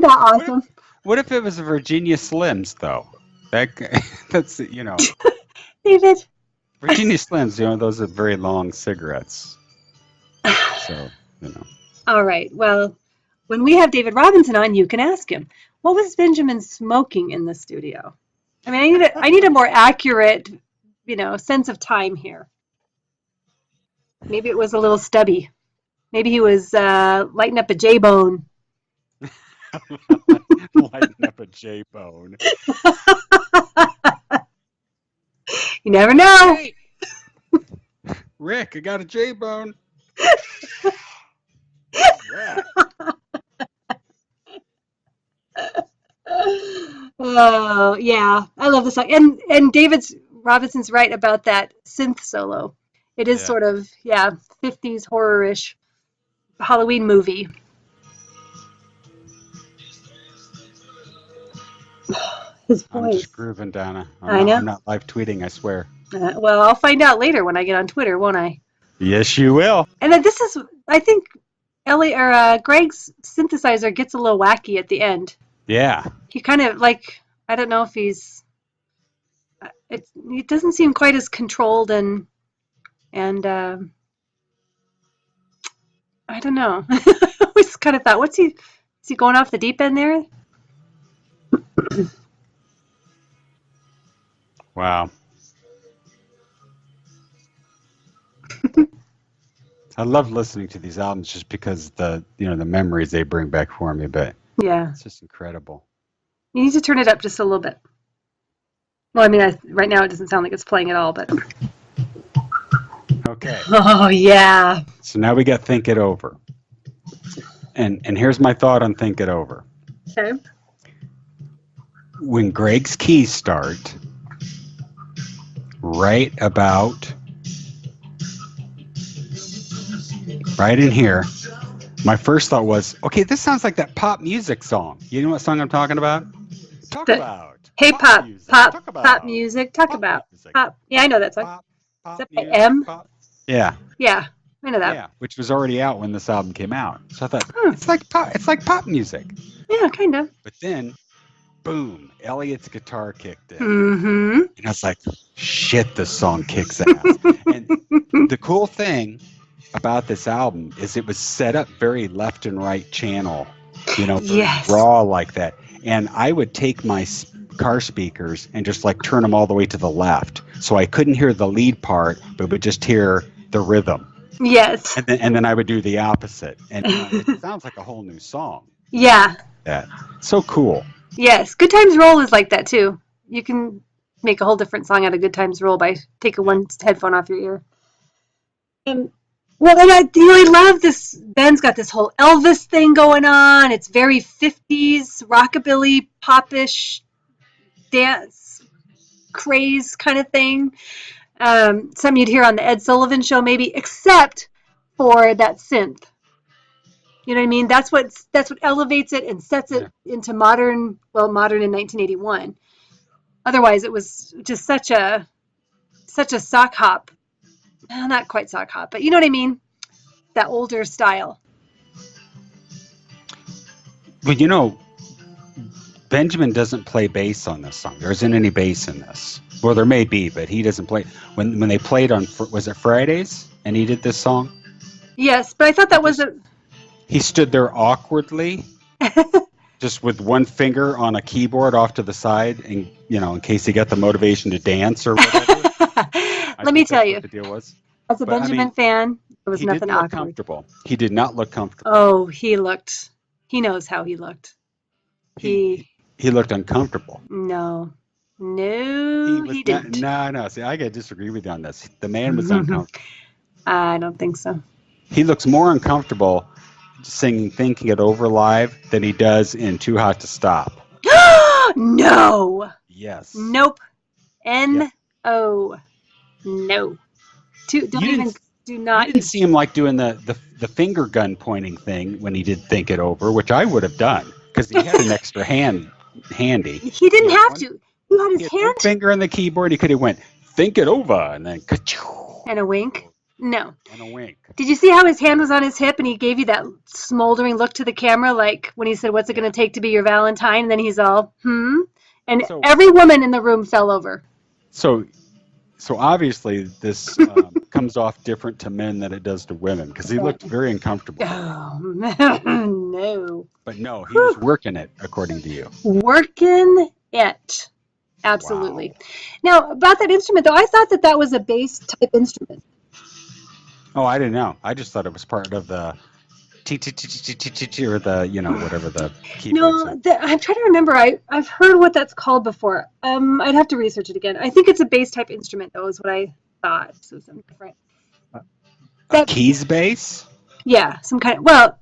Speaker 4: that awesome?
Speaker 3: What if it was a Virginia Slims, though? That's,
Speaker 4: David.
Speaker 3: Virginia Slims, those are very long cigarettes. So,
Speaker 4: All right. Well, when we have David Robinson on, you can ask him, what was Benjamin smoking in the studio? I mean, I need a more accurate, sense of time here. Maybe it was a little stubby. Maybe he was lighting up a J-bone.
Speaker 3: Lighting up a J-bone.
Speaker 4: You never know.
Speaker 3: Hey, Rick, I got a J-bone. Yeah.
Speaker 4: Oh, yeah. I love the song. And David Robinson's right about that synth solo. It is sort of, 50s horror-ish Halloween movie. His voice.
Speaker 3: I'm just grooving, Donna.
Speaker 4: I know.
Speaker 3: I'm not live tweeting, I swear.
Speaker 4: Well, I'll find out later when I get on Twitter, won't I?
Speaker 3: Yes, you will.
Speaker 4: And then this is, I think, Greg's synthesizer gets a little wacky at the end.
Speaker 3: Yeah.
Speaker 4: He kind of I don't know if he's. It doesn't seem quite as controlled and I don't know. I always kind of thought, is he going off the deep end there?
Speaker 3: Wow. I love listening to these albums just because the memories they bring back for me, but
Speaker 4: yeah,
Speaker 3: it's just incredible.
Speaker 4: You need to turn it up just a little bit. Well, I mean, right now it doesn't sound like it's playing at all, but
Speaker 3: okay.
Speaker 4: Oh yeah.
Speaker 3: So now we got Think It Over. And here's my thought on Think It Over.
Speaker 4: Okay.
Speaker 3: When Greg's keys start, right in here, my first thought was, okay, this sounds like that pop music song. You know what song I'm talking about?
Speaker 4: Hey, pop music. Pop music. Talk
Speaker 3: Pop
Speaker 4: about
Speaker 3: music.
Speaker 4: pop. Yeah, I know that song. Is that by
Speaker 3: music,
Speaker 4: M?
Speaker 3: pop. Yeah.
Speaker 4: Yeah, I know that.
Speaker 3: Yeah, which was already out when this album came out. So I thought, it's like pop music.
Speaker 4: Yeah, kind of.
Speaker 3: But then, boom, Elliot's guitar kicked in.
Speaker 4: Mm-hmm.
Speaker 3: And I was like, shit, this song kicks ass. And the cool thing about this album is it was set up very left and right channel,
Speaker 4: Yes.
Speaker 3: raw like that. And I would take my car speakers and just turn them all the way to the left. So I couldn't hear the lead part, but would just hear the rhythm.
Speaker 4: Yes.
Speaker 3: And then I would do the opposite. And it sounds like a whole new song.
Speaker 4: Yeah.
Speaker 3: That so cool.
Speaker 4: Yes. Good Times Roll is like that too. You can make a whole different song out of Good Times Roll by taking one headphone off your ear. And I really love this. Ben's got this whole Elvis thing going on. It's very 50s, rockabilly, popish, dance craze kind of thing. Something you'd hear on the Ed Sullivan Show maybe, except for that synth. You know what I mean? That's what elevates it and sets it into modern in 1981. Otherwise, it was just such a sock hop. Not quite sock hop, but you know what I mean? That older style.
Speaker 3: Well, Benjamin doesn't play bass on this song. There isn't any bass in this. Well, there may be, but he doesn't play. When they played on, was it Fridays? And he did this song?
Speaker 4: Yes, but I thought that was a...
Speaker 3: He stood there awkwardly, just with one finger on a keyboard off to the side, and in case he got the motivation to dance or whatever.
Speaker 4: Let me tell you,
Speaker 3: what the deal was.
Speaker 4: as a
Speaker 3: But, I
Speaker 4: Benjamin
Speaker 3: mean,
Speaker 4: fan, there was
Speaker 3: He
Speaker 4: nothing
Speaker 3: didn't look
Speaker 4: awkward.
Speaker 3: comfortable. He did not look comfortable.
Speaker 4: Oh, he knows how he looked.
Speaker 3: He looked uncomfortable.
Speaker 4: No,
Speaker 3: was
Speaker 4: he didn't.
Speaker 3: No. See, I gotta disagree with you on this. The man was uncomfortable.
Speaker 4: I don't think so.
Speaker 3: He looks more uncomfortable singing "Thinking It Over" live than he does in "Too Hot to Stop."
Speaker 4: No.
Speaker 3: Yes.
Speaker 4: Nope. N-O. No. Do not.
Speaker 3: You didn't see him like doing the finger gun pointing thing when he did "Think It Over," which I would have done because he had an extra hand handy.
Speaker 4: He didn't have to. He had his hand.
Speaker 3: One finger on the keyboard. He could have went "Think It Over" and then
Speaker 4: and a wink. No.
Speaker 3: And a wink.
Speaker 4: Did you see how his hand was on his hip and he gave you that smoldering look to the camera, like when he said, "What's it going to take to be your Valentine?" And then he's all, and every woman in the room fell over. So
Speaker 3: obviously this comes off different to men than it does to women because he looked very uncomfortable.
Speaker 4: Oh, no.
Speaker 3: But no, he was working it, according to you.
Speaker 4: Working it. Absolutely. Wow. Now, about that instrument, though, I thought that was a bass type instrument.
Speaker 3: Oh, I didn't know. I just thought it was part of the or the, whatever the keyboard.
Speaker 4: No, I'm trying to remember. I've heard what that's called before. I'd have to research it again. I think it's a bass type instrument, though, is what I thought. So something different.
Speaker 3: A keys bass?
Speaker 4: Yeah, some kind of, well,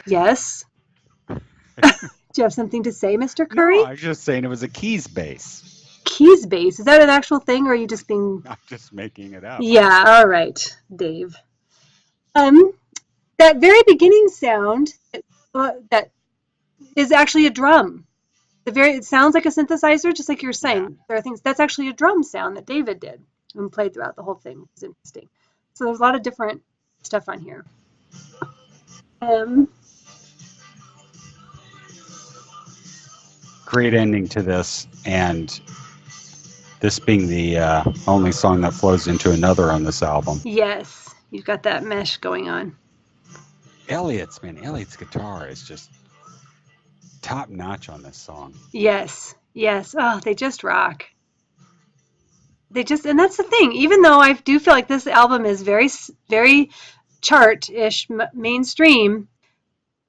Speaker 4: yes. Do you have something to say, Mr. Curry?
Speaker 3: No, I was just saying it was a keys bass.
Speaker 4: Keys bass? Is that an actual thing, or are you just being...
Speaker 3: I'm just making it up.
Speaker 4: Yeah, all right, Dave. That very beginning sound that is actually a drum. It sounds like a synthesizer, just like you were saying. Yeah. There are things that's actually a drum sound that David did and played throughout the whole thing, which is interesting. So there's a lot of different stuff on here.
Speaker 3: Great ending to this, and this being the only song that flows into another on this album.
Speaker 4: Yes, you've got that mesh going on.
Speaker 3: Elliot's guitar is just top notch on this song.
Speaker 4: Yes. Oh, they just rock. And that's the thing. Even though I do feel like this album is very, very chart-ish, mainstream,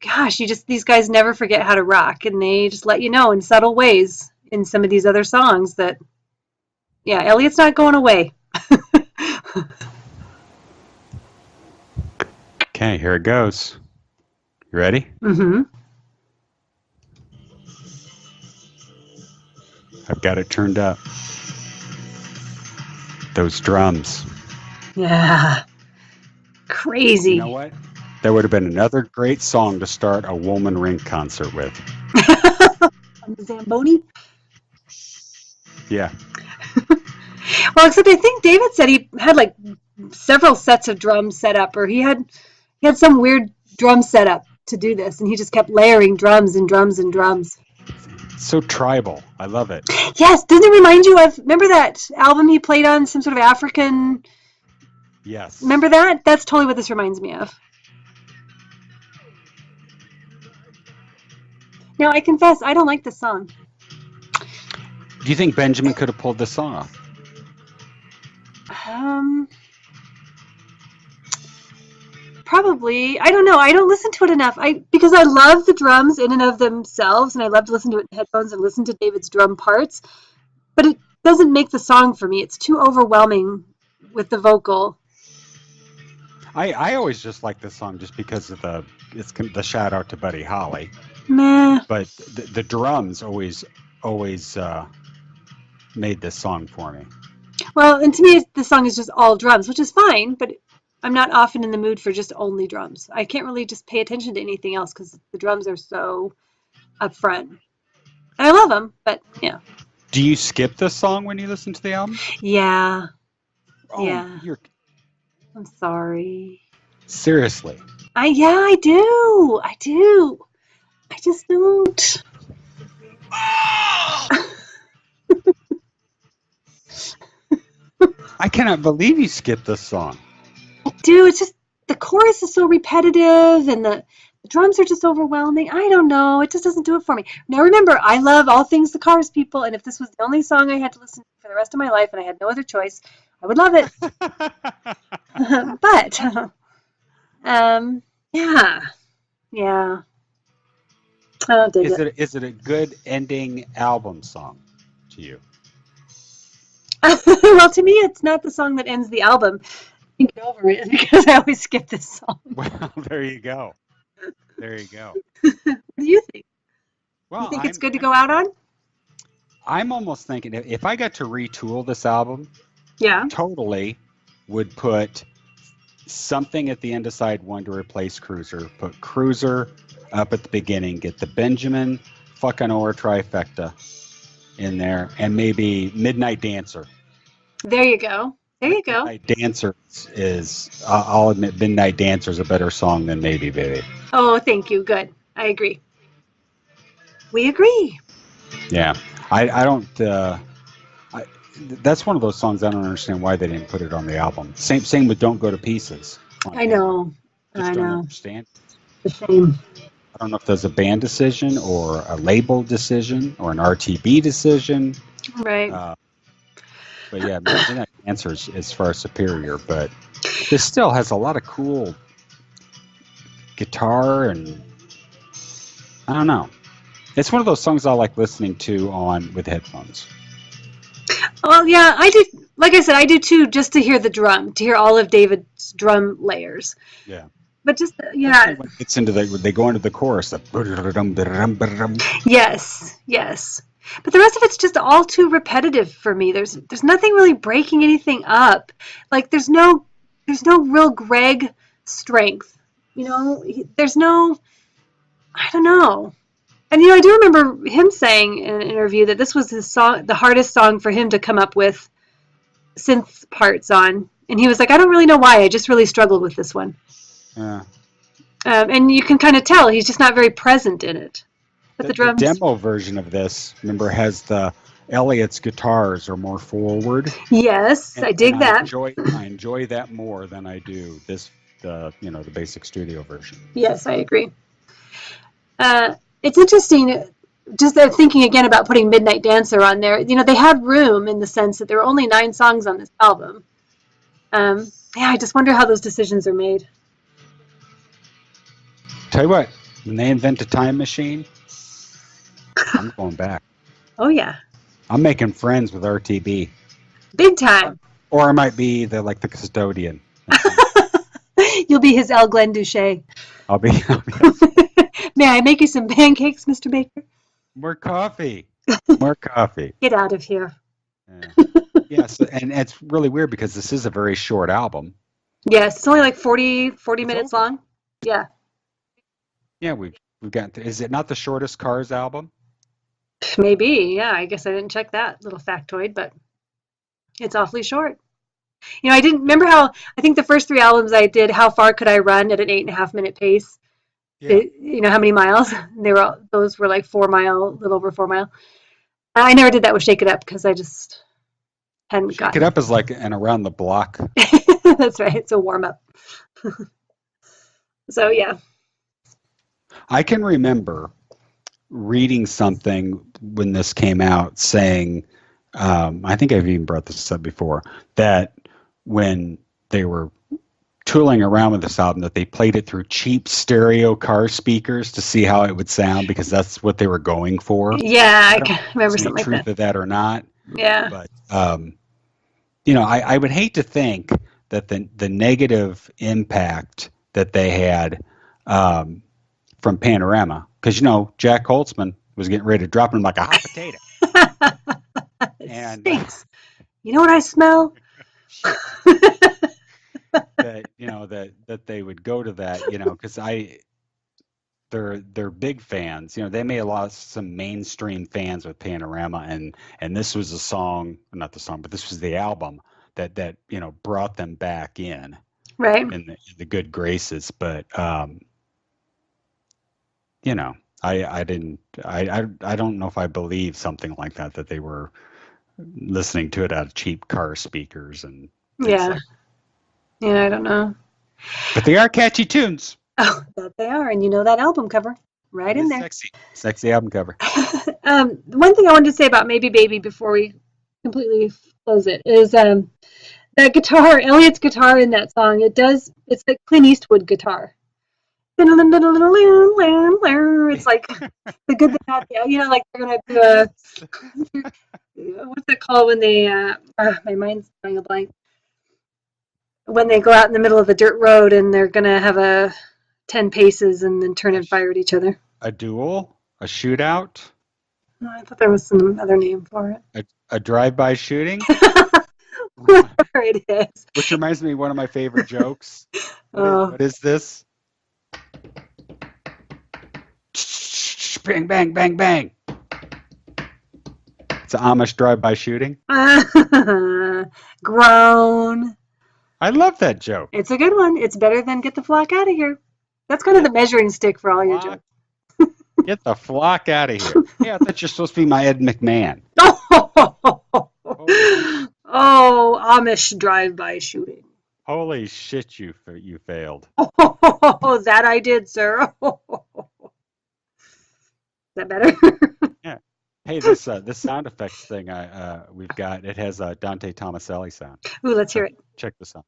Speaker 4: gosh, these guys never forget how to rock, and they just let you know in subtle ways in some of these other songs that, yeah, Elliot's not going away.
Speaker 3: Okay, here it goes. You ready?
Speaker 4: Mm-hmm.
Speaker 3: I've got it turned up. Those drums.
Speaker 4: Yeah. Crazy.
Speaker 3: You know what? That would have been another great song to start a Woman Ring concert with.
Speaker 4: On the Zamboni?
Speaker 3: Yeah.
Speaker 4: Well, except I think David said he had like several sets of drums set up, or he had some weird drum setup to do this, and he just kept layering drums and drums and drums.
Speaker 3: So tribal. I love it.
Speaker 4: Yes. Doesn't it remind you of, remember that album he played on, some sort of African?
Speaker 3: Yes.
Speaker 4: Remember that? That's totally what this reminds me of. Now, I confess, I don't like this song.
Speaker 3: Do you think Benjamin could have pulled this song off?
Speaker 4: Probably. I don't know. I don't listen to it enough. Because I love the drums in and of themselves, and I love to listen to it in headphones and listen to David's drum parts. But it doesn't make the song for me. It's too overwhelming with the vocal.
Speaker 3: I always just like this song just because of the shout out to Buddy Holly.
Speaker 4: Meh.
Speaker 3: But the drums always made this song for me.
Speaker 4: Well, and to me, this song is just all drums, which is fine, but I'm not often in the mood for just only drums. I can't really just pay attention to anything else because the drums are so up front. And I love them, but yeah.
Speaker 3: Do you skip this song when you listen to the album?
Speaker 4: Yeah.
Speaker 3: Oh,
Speaker 4: yeah. I'm sorry.
Speaker 3: Seriously?
Speaker 4: I do. I just don't.
Speaker 3: I cannot believe you skipped this song.
Speaker 4: do. It's just the chorus is so repetitive and the drums are just overwhelming. I don't know. It just doesn't do it for me. Now remember, I love all things the Cars, people, and if this was the only song I had to listen to for the rest of my life and I had no other choice, I would love it. But yeah. Yeah. I don't dig it.
Speaker 3: Is it a good ending album song to you?
Speaker 4: Well, to me, it's not the song that ends the album. Get over it because I always skip this song.
Speaker 3: Well, there you go. There you go.
Speaker 4: What do you think?
Speaker 3: Well,
Speaker 4: You think it's good to go out on?
Speaker 3: I'm almost thinking if I got to retool this album,
Speaker 4: Yeah.
Speaker 3: totally would put something at the end of side one to replace Cruiser. Put Cruiser up at the beginning. Get the Benjamin fucking or trifecta in there, and maybe Midnight Dancer.
Speaker 4: There you go. There you go.
Speaker 3: Midnight Dancer is, I'll admit, Midnight Dancer is a better song than Maybe Baby.
Speaker 4: Oh, thank you. Good. I agree. We agree.
Speaker 3: Yeah, I don't. That's one of those songs I don't understand why they didn't put it on the album. Same with Don't Go to Pieces.
Speaker 4: I know.
Speaker 3: Just
Speaker 4: I
Speaker 3: don't
Speaker 4: know.
Speaker 3: understand.
Speaker 4: The shame.
Speaker 3: I don't know if there's a band decision or a label decision or an RTB decision.
Speaker 4: Right.
Speaker 3: But yeah, Midnight Dancer is far superior. But this still has a lot of cool guitar and I don't know. It's one of those songs I like listening to with headphones.
Speaker 4: Well, yeah, I do. Like I said, I do too, just to hear the drum, to hear all of David's drum layers.
Speaker 3: Yeah.
Speaker 4: But just, yeah.
Speaker 3: When it's into they go into the chorus.
Speaker 4: Yes, yes. But the rest of it's just all too repetitive for me. There's nothing really breaking anything up. Like there's no real Greg strength. There's no, I don't know. And I do remember him saying in an interview that this was his song, the hardest song for him to come up with synth parts on. And he was like, I don't really know why. I just really struggled with this one.
Speaker 3: Yeah.
Speaker 4: And you can kind of tell he's just not very present in it. But the drums.
Speaker 3: The demo version of this, remember, has the Elliot's guitars are more forward.
Speaker 4: Yes, I dig that.
Speaker 3: I enjoy that more than I do the basic studio version.
Speaker 4: Yes, I agree. It's interesting, just thinking again about putting Midnight Dancer on there. They had room in the sense that there were only 9 songs on this album. Yeah, I just wonder how those decisions are made.
Speaker 3: Tell you what, when they invent a time machine, I'm going back.
Speaker 4: Oh, yeah.
Speaker 3: I'm making friends with RTB.
Speaker 4: Big time.
Speaker 3: Or I might be the custodian.
Speaker 4: You'll be his El Glen Duche.
Speaker 3: I'll be
Speaker 4: May I make you some pancakes, Mr. Baker?
Speaker 3: More coffee. More coffee.
Speaker 4: Get out of here.
Speaker 3: Yes, and it's really weird because this is a very short album.
Speaker 4: Yes, it's only like 40 minutes long. Yeah.
Speaker 3: Yeah, we've got. Is it not the shortest Cars album?
Speaker 4: Maybe. Yeah, I guess I didn't check that little factoid, but it's awfully short. I didn't remember how. I think the first 3 albums I did, How Far Could I Run at an 8.5 minute pace?
Speaker 3: Yeah.
Speaker 4: How many miles? Those were like 4 mile, a little over 4 mile. I never did that with Shake It Up because I just hadn't gotten.
Speaker 3: Shake It Up is like an around the block.
Speaker 4: That's right. It's a warm up. So yeah.
Speaker 3: I can remember reading something when this came out saying, I think I've even brought this up before, that when they were tooling around with this album, that they played it through cheap stereo car speakers to see how it would sound because that's what they were going for.
Speaker 4: Yeah, I can remember something like that.
Speaker 3: Truth of that or not.
Speaker 4: Yeah.
Speaker 3: But I would hate to think that the negative impact that they had from Panorama, because Jack Holtzman was getting ready to drop him like a hot potato.
Speaker 4: And stinks. You know what I smell?
Speaker 3: that they would go to that, because they're big fans. They may have lost some mainstream fans with Panorama, and this was a song, not the song, but this was the album that brought them back in,
Speaker 4: right,
Speaker 3: in the good graces. But I don't know if I believe something like that they were listening to it out of cheap car speakers and
Speaker 4: yeah. Yeah, I don't know.
Speaker 3: But they are catchy tunes.
Speaker 4: Oh, that they are. And you know that album cover right in there.
Speaker 3: Sexy album cover.
Speaker 4: One thing I wanted to say about Maybe Baby before we completely close it is that guitar, Elliot's guitar in that song, it's like Clint Eastwood guitar. It's like the good, the bad, like they're going to do what's it called when they, my mind's going a blank. When they go out in the middle of a dirt road and they're going to have 10 paces and then turn and fire at each other.
Speaker 3: A duel? A shootout?
Speaker 4: Oh, I thought there was some other name for it.
Speaker 3: A drive-by shooting?
Speaker 4: Whatever it is.
Speaker 3: Which reminds me of one of my favorite jokes.
Speaker 4: Oh.
Speaker 3: What is this? Bang, bang, bang, bang. It's an Amish drive-by shooting.
Speaker 4: Grown.
Speaker 3: I love that joke.
Speaker 4: It's a good one. It's better than get the flock out of here. That's kind of the measuring stick for all your jokes.
Speaker 3: Get the flock out of here. Hey, I thought you're supposed to be my Ed McMahon.
Speaker 4: Oh, Amish drive-by shooting.
Speaker 3: Holy shit, you failed.
Speaker 4: Oh, that I did, sir. Is that better?
Speaker 3: Yeah. Hey, this sound effects thing we've got, it has a Dante Tomaselli sound.
Speaker 4: Ooh, let's hear it.
Speaker 3: Check this out.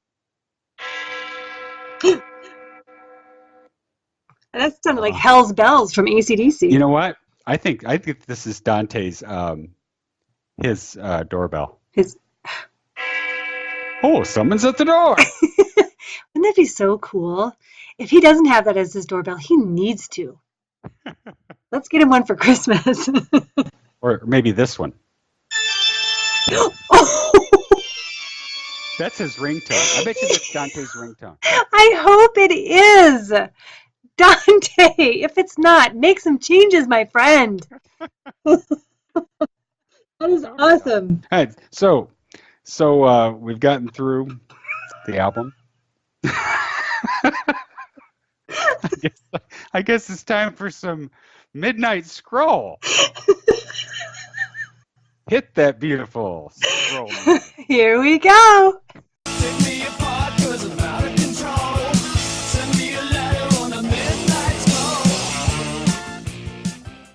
Speaker 4: That sounded like Hell's Bells from AC/DC.
Speaker 3: You know what? I think this is Dante's his doorbell. Oh, someone's at the door.
Speaker 4: Wouldn't that be so cool? If he doesn't have that as his doorbell, he needs to. Let's get him one for Christmas.
Speaker 3: Or maybe this one.
Speaker 4: Oh.
Speaker 3: That's his ringtone. I bet you that's Dante's ringtone.
Speaker 4: I hope it is. Dante, if it's not, make some changes, my friend. That is awesome.
Speaker 3: All right, so we've gotten through the album. I guess it's time for some midnight scroll. Hit that beautiful scroll.
Speaker 4: Here we go.
Speaker 6: Take me apart 'cause I'm out of control. Send me a letter on a midnight scroll.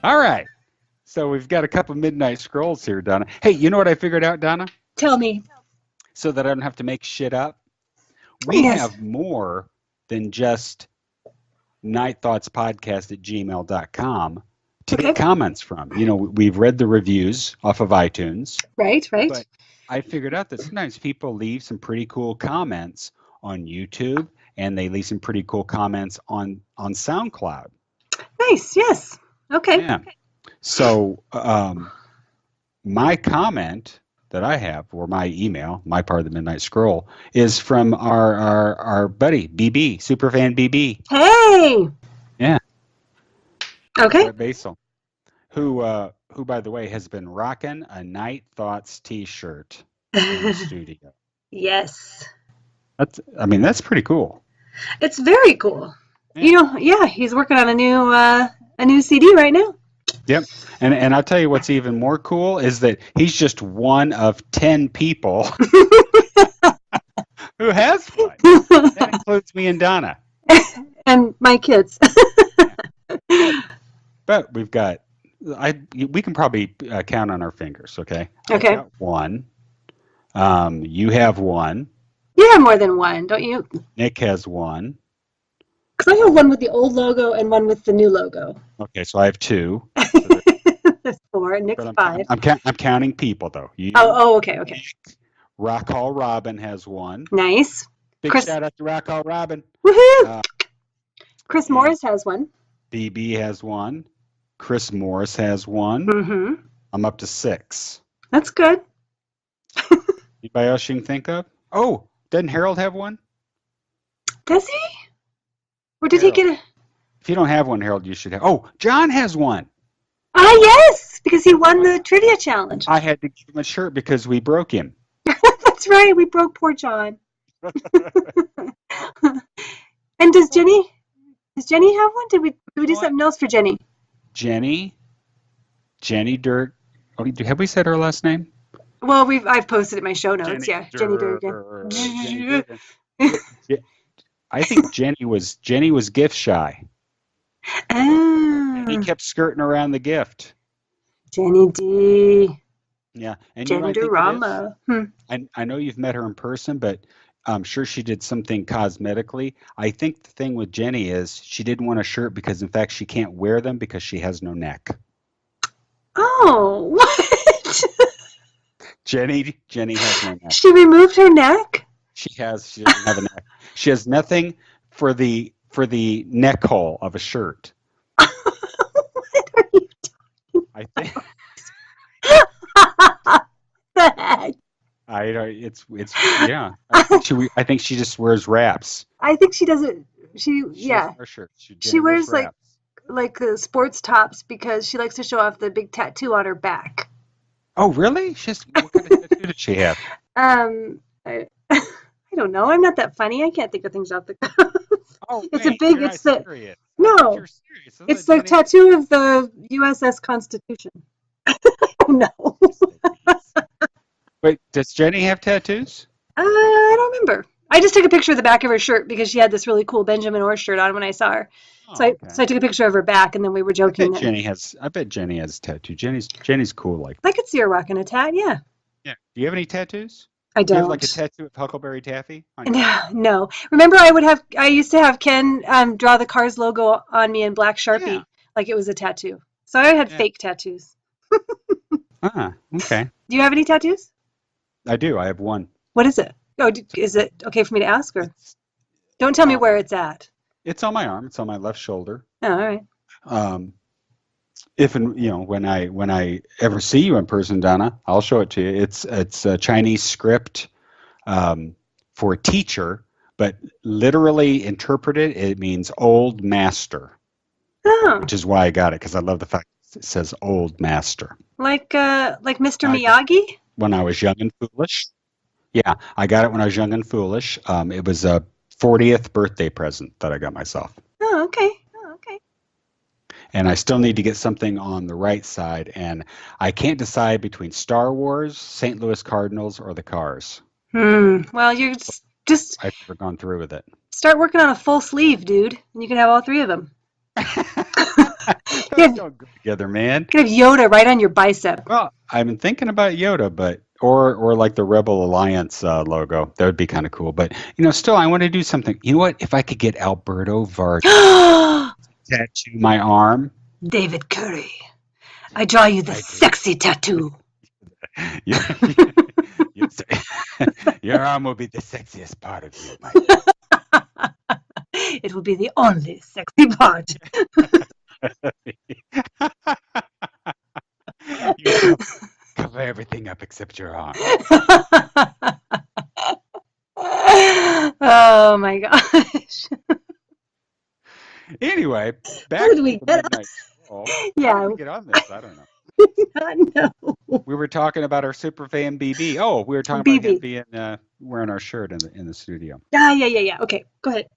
Speaker 3: All right. So we've got a couple midnight scrolls here, Donna. Hey, you know what I figured out, Donna?
Speaker 4: Tell me.
Speaker 3: So that I don't have to make shit up. We have more than just nightthoughtspodcast@gmail.com to get comments from. You know, we've read the reviews off of iTunes.
Speaker 4: Right.
Speaker 3: But I figured out that sometimes people leave some pretty cool comments on YouTube, and they leave some pretty cool comments on SoundCloud.
Speaker 4: Nice. Yes. Okay.
Speaker 3: Yeah. So my comment that I have, or my email, my part of the Midnight Scroll, is from our buddy BB, Superfan BB.
Speaker 4: Hey.
Speaker 3: Yeah.
Speaker 4: Okay.
Speaker 3: Basil, who by the way has been rocking a Night Thoughts T-shirt in the studio.
Speaker 4: Yes.
Speaker 3: That's pretty cool.
Speaker 4: It's very cool.
Speaker 3: Yeah.
Speaker 4: He's working on a new CD right now.
Speaker 3: Yep. And I'll tell you what's even more cool is that he's just one of 10 people who has one. That includes me and Donna.
Speaker 4: And my kids.
Speaker 3: But we've got, we can probably count on our fingers, okay?
Speaker 4: Okay.
Speaker 3: I've got one. You have one.
Speaker 4: You have more than one, don't you?
Speaker 3: Nick has one.
Speaker 4: Because I have one with the old logo and one with the new logo.
Speaker 3: Okay, so I have two.
Speaker 4: There's 4. Nick's
Speaker 3: But
Speaker 4: 5.
Speaker 3: I'm counting people, though.
Speaker 4: Okay.
Speaker 3: Rock Hall Robin has one.
Speaker 4: Nice.
Speaker 3: Big
Speaker 4: Chris-
Speaker 3: shout out to Rock Hall Robin.
Speaker 4: Woohoo! Chris Morris has one.
Speaker 3: BB has one. Chris Morris has one.
Speaker 4: Mm-hmm.
Speaker 3: I'm up to 6.
Speaker 4: That's good.
Speaker 3: Anybody else you can think of? Oh, doesn't Harold have one?
Speaker 4: Does he? Or did he get a...
Speaker 3: If you don't have one, Harold, you should have. Oh, John has one.
Speaker 4: Ah, yes! Because he won the trivia challenge.
Speaker 3: I had to give him a shirt because we broke him.
Speaker 4: That's right. We broke poor John. And does Jenny have one? Did we do something else for Jenny?
Speaker 3: Jenny Dirt. Oh, have we said her last name?
Speaker 4: Well, I've posted it in my show notes. Jenny
Speaker 3: Jenny
Speaker 4: Durgan.
Speaker 3: Durgan. I think Jenny was gift shy. And he
Speaker 4: Ah,
Speaker 3: kept skirting around the gift.
Speaker 4: Jenny D.
Speaker 3: Yeah, and you know what I think it is?
Speaker 4: Genderama.
Speaker 3: I know you've met her in person, but I'm sure she did something cosmetically. I think the thing with Jenny is she didn't want a shirt because, in fact, she can't wear them because she has no neck.
Speaker 4: Oh, what?
Speaker 3: Jenny has no neck.
Speaker 4: She removed her neck?
Speaker 3: She doesn't have a neck. She has nothing for the neck hole of a shirt.
Speaker 4: What are you
Speaker 3: I think
Speaker 4: the heck?
Speaker 3: it's yeah. I think she just wears wraps.
Speaker 4: I think she doesn't.
Speaker 3: She
Speaker 4: Yeah.
Speaker 3: doesn't wear shirts.
Speaker 4: She
Speaker 3: Jenny
Speaker 4: wears
Speaker 3: wraps.
Speaker 4: like sports tops because she likes to show off the big tattoo on her back.
Speaker 3: Oh, really? What kind of tattoo does she have?
Speaker 4: I don't know. I'm not that funny. I can't think of things off the cuff.
Speaker 3: Oh,
Speaker 4: It's
Speaker 3: wait,
Speaker 4: a big.
Speaker 3: you're
Speaker 4: It's
Speaker 3: not
Speaker 4: the
Speaker 3: serious.
Speaker 4: no.
Speaker 3: You're serious. I
Speaker 4: It's
Speaker 3: thought
Speaker 4: the
Speaker 3: Jenny-
Speaker 4: tattoo of the USS Constitution. No.
Speaker 3: Wait, does Jenny have tattoos?
Speaker 4: I don't remember. I just took a picture of the back of her shirt because she had this really cool Benjamin Orr shirt on when I saw her.
Speaker 3: Oh,
Speaker 4: So I
Speaker 3: okay.
Speaker 4: took a picture of her back, and then we were
Speaker 3: I
Speaker 4: joking
Speaker 3: bet Jenny has a tattoo. Jenny's cool like that.
Speaker 4: I could see her rocking a tat. Yeah,
Speaker 3: Yeah. Do you have any tattoos?
Speaker 4: I
Speaker 3: Do you have
Speaker 4: don't.
Speaker 3: like a tattoo of Huckleberry Taffy? On your arm?
Speaker 4: No. Remember, I used to have Ken draw the Cars logo on me in black Sharpie,
Speaker 3: Yeah.
Speaker 4: like it was a tattoo. So I had
Speaker 3: Yeah.
Speaker 4: fake tattoos.
Speaker 3: Okay.
Speaker 4: Do you have any tattoos?
Speaker 3: I do. I have one.
Speaker 4: What is it? Oh, is it okay for me to ask, or don't tell me where it's at?
Speaker 3: It's on my arm. It's on my left shoulder.
Speaker 4: Oh, all right.
Speaker 3: When I ever see you in person, Donna, I'll show it to you. It's a Chinese script for teacher, but literally interpreted, it means old master,
Speaker 4: Oh,
Speaker 3: which is why I got it, because I love the fact it says old master.
Speaker 4: like Mr.
Speaker 3: I-
Speaker 4: Miyagi?
Speaker 3: When I was young and foolish. Yeah, I got it when I was young and foolish. It was a 40th birthday present that I got myself.
Speaker 4: Oh, okay. Oh, okay.
Speaker 3: And I still need to get something on the right side, and I can't decide between Star Wars, St. Louis Cardinals, or the Cars.
Speaker 4: Well, you're just
Speaker 3: I've never gone through with it.
Speaker 4: start working on a full sleeve, dude, and you can have all three of them.
Speaker 3: Those don't go together, man.
Speaker 4: You can have Yoda right on your bicep.
Speaker 3: Well, I've been thinking about Yoda, but or like the Rebel Alliance logo. That would be kind of cool. But still, I want to do something. You know what? If I could get Alberto Vargas tattoo my arm,
Speaker 4: David Curry, I draw you the sexy tattoo.
Speaker 3: you- your arm will be the sexiest part of you. My
Speaker 4: It will be the only sexy part.
Speaker 3: You cover everything up except your arm.
Speaker 4: Oh my gosh.
Speaker 3: Anyway, back
Speaker 4: How did
Speaker 3: to
Speaker 4: we
Speaker 3: the
Speaker 4: get
Speaker 3: midnight stroll. How
Speaker 4: Yeah.
Speaker 3: did we get on this? I don't know.
Speaker 4: No.
Speaker 3: We were talking about our super fan BB. Oh, we were talking about him
Speaker 4: BB.
Speaker 3: being wearing our shirt in the studio.
Speaker 4: Yeah. Okay, go ahead.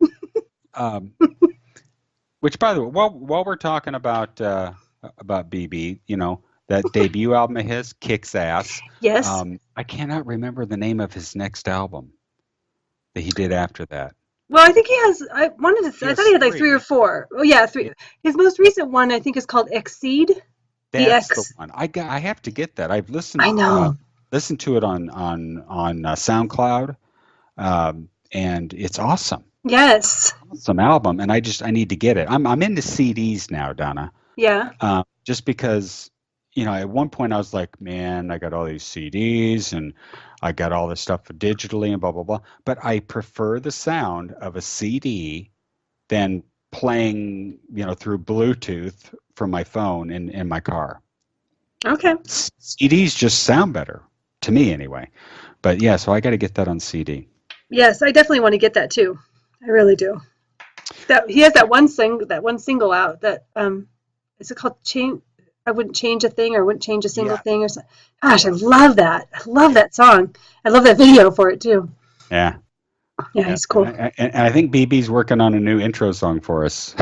Speaker 3: Which, by the way, while we're talking about BB, that debut album of his kicks ass.
Speaker 4: Yes.
Speaker 3: I cannot remember the name of his next album that he did after that.
Speaker 4: Well, I think he has. I thought he had like
Speaker 3: 3.
Speaker 4: 3 or 4. Oh yeah, 3. His most recent one I think is called Exceed.
Speaker 3: That's
Speaker 4: X.
Speaker 3: the one. I have to get that. I've listened.
Speaker 4: I know.
Speaker 3: Listened to it on SoundCloud, and it's awesome.
Speaker 4: Yes.
Speaker 3: Awesome album, and I need to get it. I'm into CDs now, Donna.
Speaker 4: Yeah.
Speaker 3: Just because, at one point I was like, man, I got all these CDs and I got all this stuff digitally and blah, blah, blah. But I prefer the sound of a CD than playing, through Bluetooth from my phone in my car.
Speaker 4: Okay.
Speaker 3: CDs just sound better, to me anyway. But yeah, so I got to get that on CD.
Speaker 4: Yes, I definitely want to get that too. I really do. That he has that one single out that is it called Change? I wouldn't change a thing, or wouldn't change a single
Speaker 3: Yeah.
Speaker 4: thing, or something. Gosh, I love that. I love that song. I love that video for it too.
Speaker 3: Yeah.
Speaker 4: Yeah, it's cool.
Speaker 3: And I think BB's working on a new intro song for us.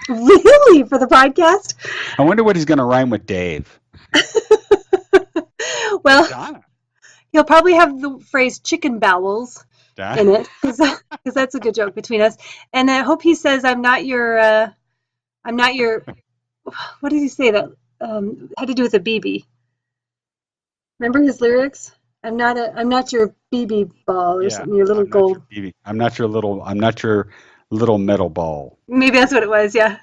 Speaker 4: Really, for the podcast?
Speaker 3: I wonder what he's going to rhyme with Dave.
Speaker 4: Well,
Speaker 3: Donna.
Speaker 4: he'll probably have the phrase "chicken bowels," in it, because that's a good joke between us. And I hope he says, I'm not your, what did he say that had to do with a BB? Remember his lyrics? I'm not your BB ball or something, your little gold.
Speaker 3: I'm not your little metal ball.
Speaker 4: Maybe that's what it was, yeah.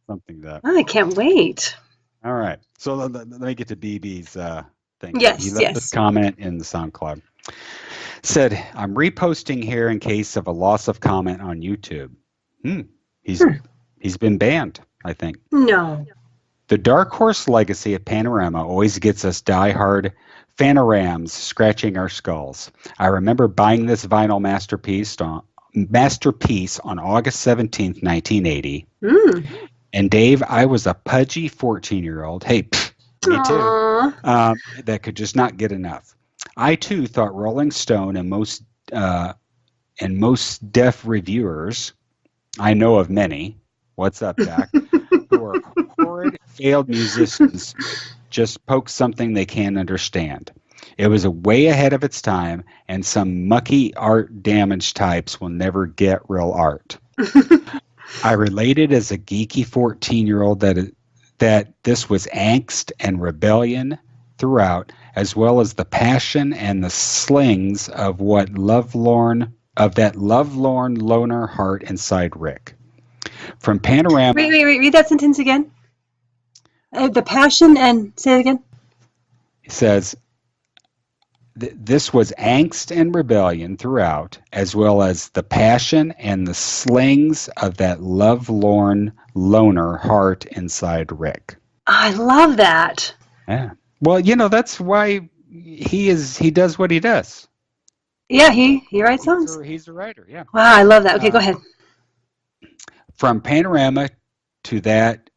Speaker 3: Something that.
Speaker 4: Oh, I can't wait.
Speaker 3: All right. So let me get to BB's thing.
Speaker 4: Yes,
Speaker 3: He left this comment in the SoundCloud. Said, I'm reposting here in case of a loss of comment on YouTube. He's been banned, I think.
Speaker 4: No.
Speaker 3: The Dark Horse legacy of Panorama always gets us diehard Fanorams scratching our skulls. I remember buying this vinyl masterpiece on August 17th, 1980. And Dave, I was a pudgy 14-year-old. Hey, me too. That could just not get enough. I too thought Rolling Stone and most deaf reviewers, I know of many, what's up, Jack, who are horrid, failed musicians, just poke something they can't understand. It was a way ahead of its time, and some mucky art damage types will never get real art. I related as a geeky 14-year-old that this was angst and rebellion throughout, as well as the passion and the slings of that lovelorn loner heart inside Rick. From Panorama.
Speaker 4: Wait, read that sentence again. The passion and say it again.
Speaker 3: He says, this was angst and rebellion throughout, as well as the passion and the slings of that lovelorn loner heart inside Rick.
Speaker 4: I love that.
Speaker 3: Yeah. Well, that's why he does what he does.
Speaker 4: Yeah, he writes songs.
Speaker 3: He's a writer, yeah.
Speaker 4: Wow, I love that. Okay, go ahead.
Speaker 3: From Panorama to that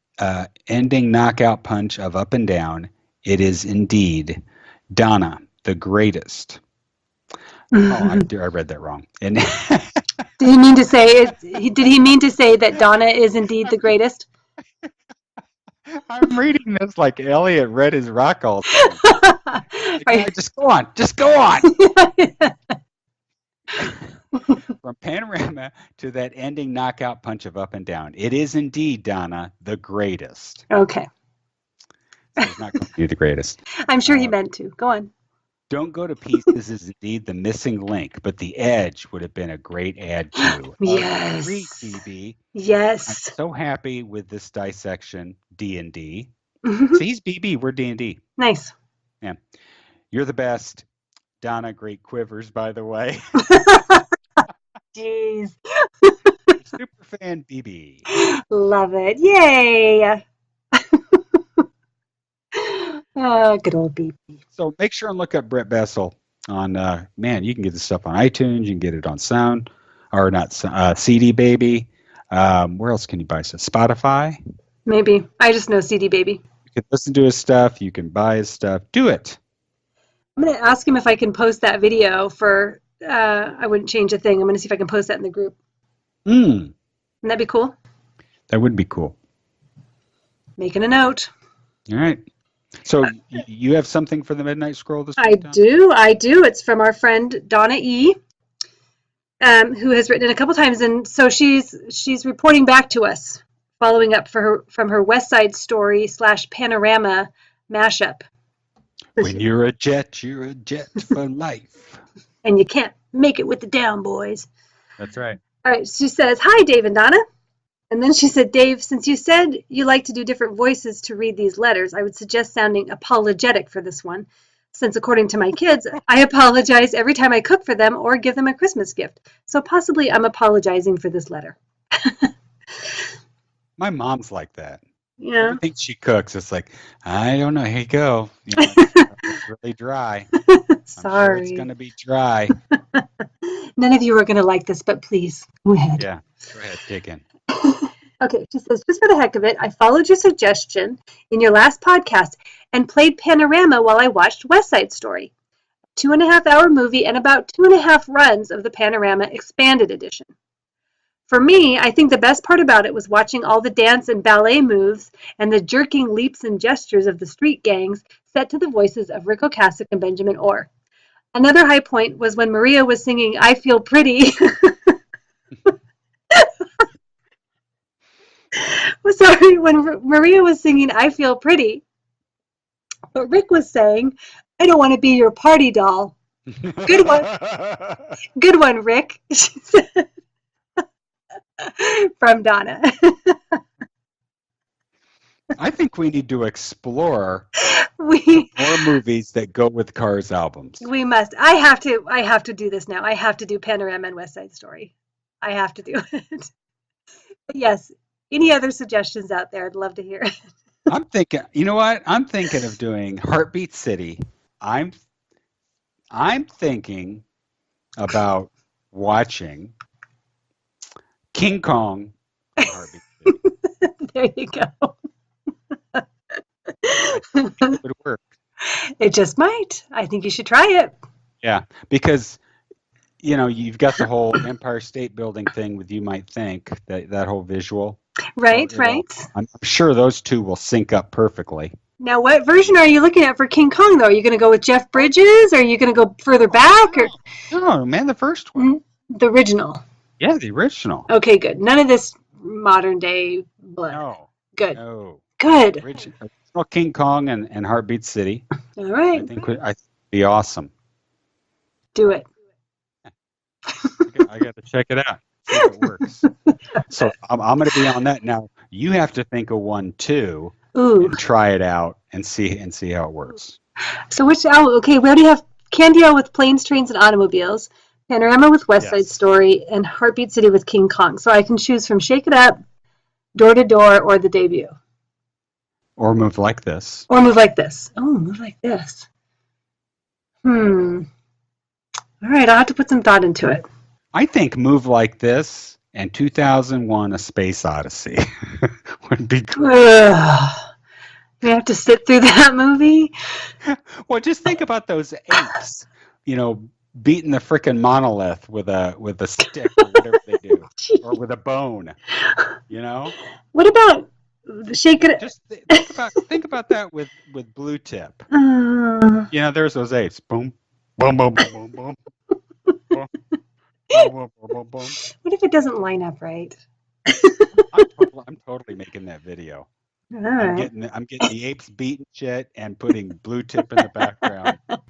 Speaker 3: ending knockout punch of Up and Down, it is indeed Donna, the greatest. I read that wrong. And
Speaker 4: did he mean to say that Donna is indeed the greatest?
Speaker 3: I'm reading this like Elliot read his rock all Just go on. From Panorama to that ending knockout punch of Up and Down, it is indeed Donna, the greatest.
Speaker 4: Okay.
Speaker 3: So he's not going to be the greatest.
Speaker 4: I'm sure he meant to. Go on.
Speaker 3: Don't Go to Pieces is indeed the missing link, but The Edge would have been a great ad too.
Speaker 4: Yes.
Speaker 3: Great, BB.
Speaker 4: Yes.
Speaker 3: I'm so happy with this dissection, D&D.
Speaker 4: Mm-hmm.
Speaker 3: So he's BB, we're D&D.
Speaker 4: Nice.
Speaker 3: Yeah. You're the best. Donna, great quivers, by the way.
Speaker 4: Jeez.
Speaker 3: Super fan, BB.
Speaker 4: Love it. Yay. Good old BB.
Speaker 3: So make sure and look up Brett Bessel on, you can get this stuff on iTunes. You can get it on CD Baby. Where else can you buy stuff? Spotify?
Speaker 4: Maybe. I just know CD Baby.
Speaker 3: You can listen to his stuff. You can buy his stuff. Do it.
Speaker 4: I'm going to ask him if I can post that video for, I wouldn't change a thing. I'm going to see if I can post that in the group. Wouldn't that be cool?
Speaker 3: That would be cool.
Speaker 4: Making a note.
Speaker 3: All right. So you have something for the Midnight Scroll this week?
Speaker 4: I do. It's from our friend Donna E., who has written it a couple times, and so she's reporting back to us, following up from her West Side Story / Panorama mashup.
Speaker 3: When you're a jet for life.
Speaker 4: And you can't make it with the down boys.
Speaker 3: That's right.
Speaker 4: All right, she says, hi, Dave and Donna. And then she said, Dave, since you said you like to do different voices to read these letters, I would suggest sounding apologetic for this one, since according to my kids, I apologize every time I cook for them or give them a Christmas gift. So possibly I'm apologizing for this letter.
Speaker 3: My mom's like that.
Speaker 4: Yeah.
Speaker 3: I think she cooks. It's like, I don't know. Here you go. It's really dry.
Speaker 4: Sorry.
Speaker 3: I'm sure it's going to be dry.
Speaker 4: None of you are going to like this, but please, go ahead.
Speaker 3: Yeah. Go ahead. Dig in.
Speaker 4: Okay, she says, just for the heck of it, I followed your suggestion in your last podcast and played Panorama while I watched West Side Story, a 2.5-hour movie and about 2.5 runs of the Panorama Expanded Edition. For me, I think the best part about it was watching all the dance and ballet moves and the jerking leaps and gestures of the street gangs set to the voices of Rick Ocasek and Benjamin Orr. Another high point was when Maria was singing "I Feel Pretty." Sorry, when Maria was singing "I Feel Pretty," but Rick was saying, "I don't want to be your party doll." Good one. Good one, Rick. She said. From Donna.
Speaker 3: I think we need to explore
Speaker 4: we
Speaker 3: more movies that go with Cars albums.
Speaker 4: we must. I have to do this now. I have to do Panorama and West Side Story. I have to do it. But yes. Any other suggestions out there? I'd love to hear it.
Speaker 3: I'm thinking, you know what? I'm thinking of doing Heartbeat City. I'm thinking about watching King Kong and Heartbeat City.
Speaker 4: There you go.
Speaker 3: It would work.
Speaker 4: It just might. I think you should try it.
Speaker 3: Yeah, because you've got the whole Empire State Building thing with You Might Think, that whole visual.
Speaker 4: Right,
Speaker 3: So
Speaker 4: right.
Speaker 3: I'm sure those two will sync up perfectly.
Speaker 4: Now, what version are you looking at for King Kong, though? Are you going to go with Jeff Bridges? Or are you going to go further back? Or
Speaker 3: No, man, the first one.
Speaker 4: the original?
Speaker 3: Yeah, the original.
Speaker 4: Okay, good. None of this modern day blood.
Speaker 3: No.
Speaker 4: Good.
Speaker 3: No.
Speaker 4: Good.
Speaker 3: Original King Kong and Heartbeat City.
Speaker 4: All right.
Speaker 3: I think would be awesome.
Speaker 4: Do it.
Speaker 3: I got to check it out. See if it works. So I'm going to be on that now. You have to think of one too,
Speaker 4: Ooh.
Speaker 3: and try it out and see how it works.
Speaker 4: So okay, we already have Candia with Planes, Trains, and Automobiles, Panorama with West Side Story, and Heartbeat City with King Kong. So I can choose from Shake It Up, Door to Door, or The Debut.
Speaker 3: Or Move Like This.
Speaker 4: Or Move Like This. Oh, Move Like This. All right, I'll have to put some thought into it.
Speaker 3: I think Move Like This and 2001: A Space Odyssey would be great.
Speaker 4: We have to sit through that movie.
Speaker 3: Well, just think about those apes, beating the frickin' monolith with a stick or whatever they do, or with a bone.
Speaker 4: What about Shake It?
Speaker 3: Just think about that with Blue Tip. There's those apes. Boom, boom, boom, boom, boom, boom. Boom, boom, boom, boom.
Speaker 4: What if it doesn't line up right?
Speaker 3: I'm totally making that video.
Speaker 4: All right.
Speaker 3: I'm getting the apes beating shit and putting Blue Tip in the background, and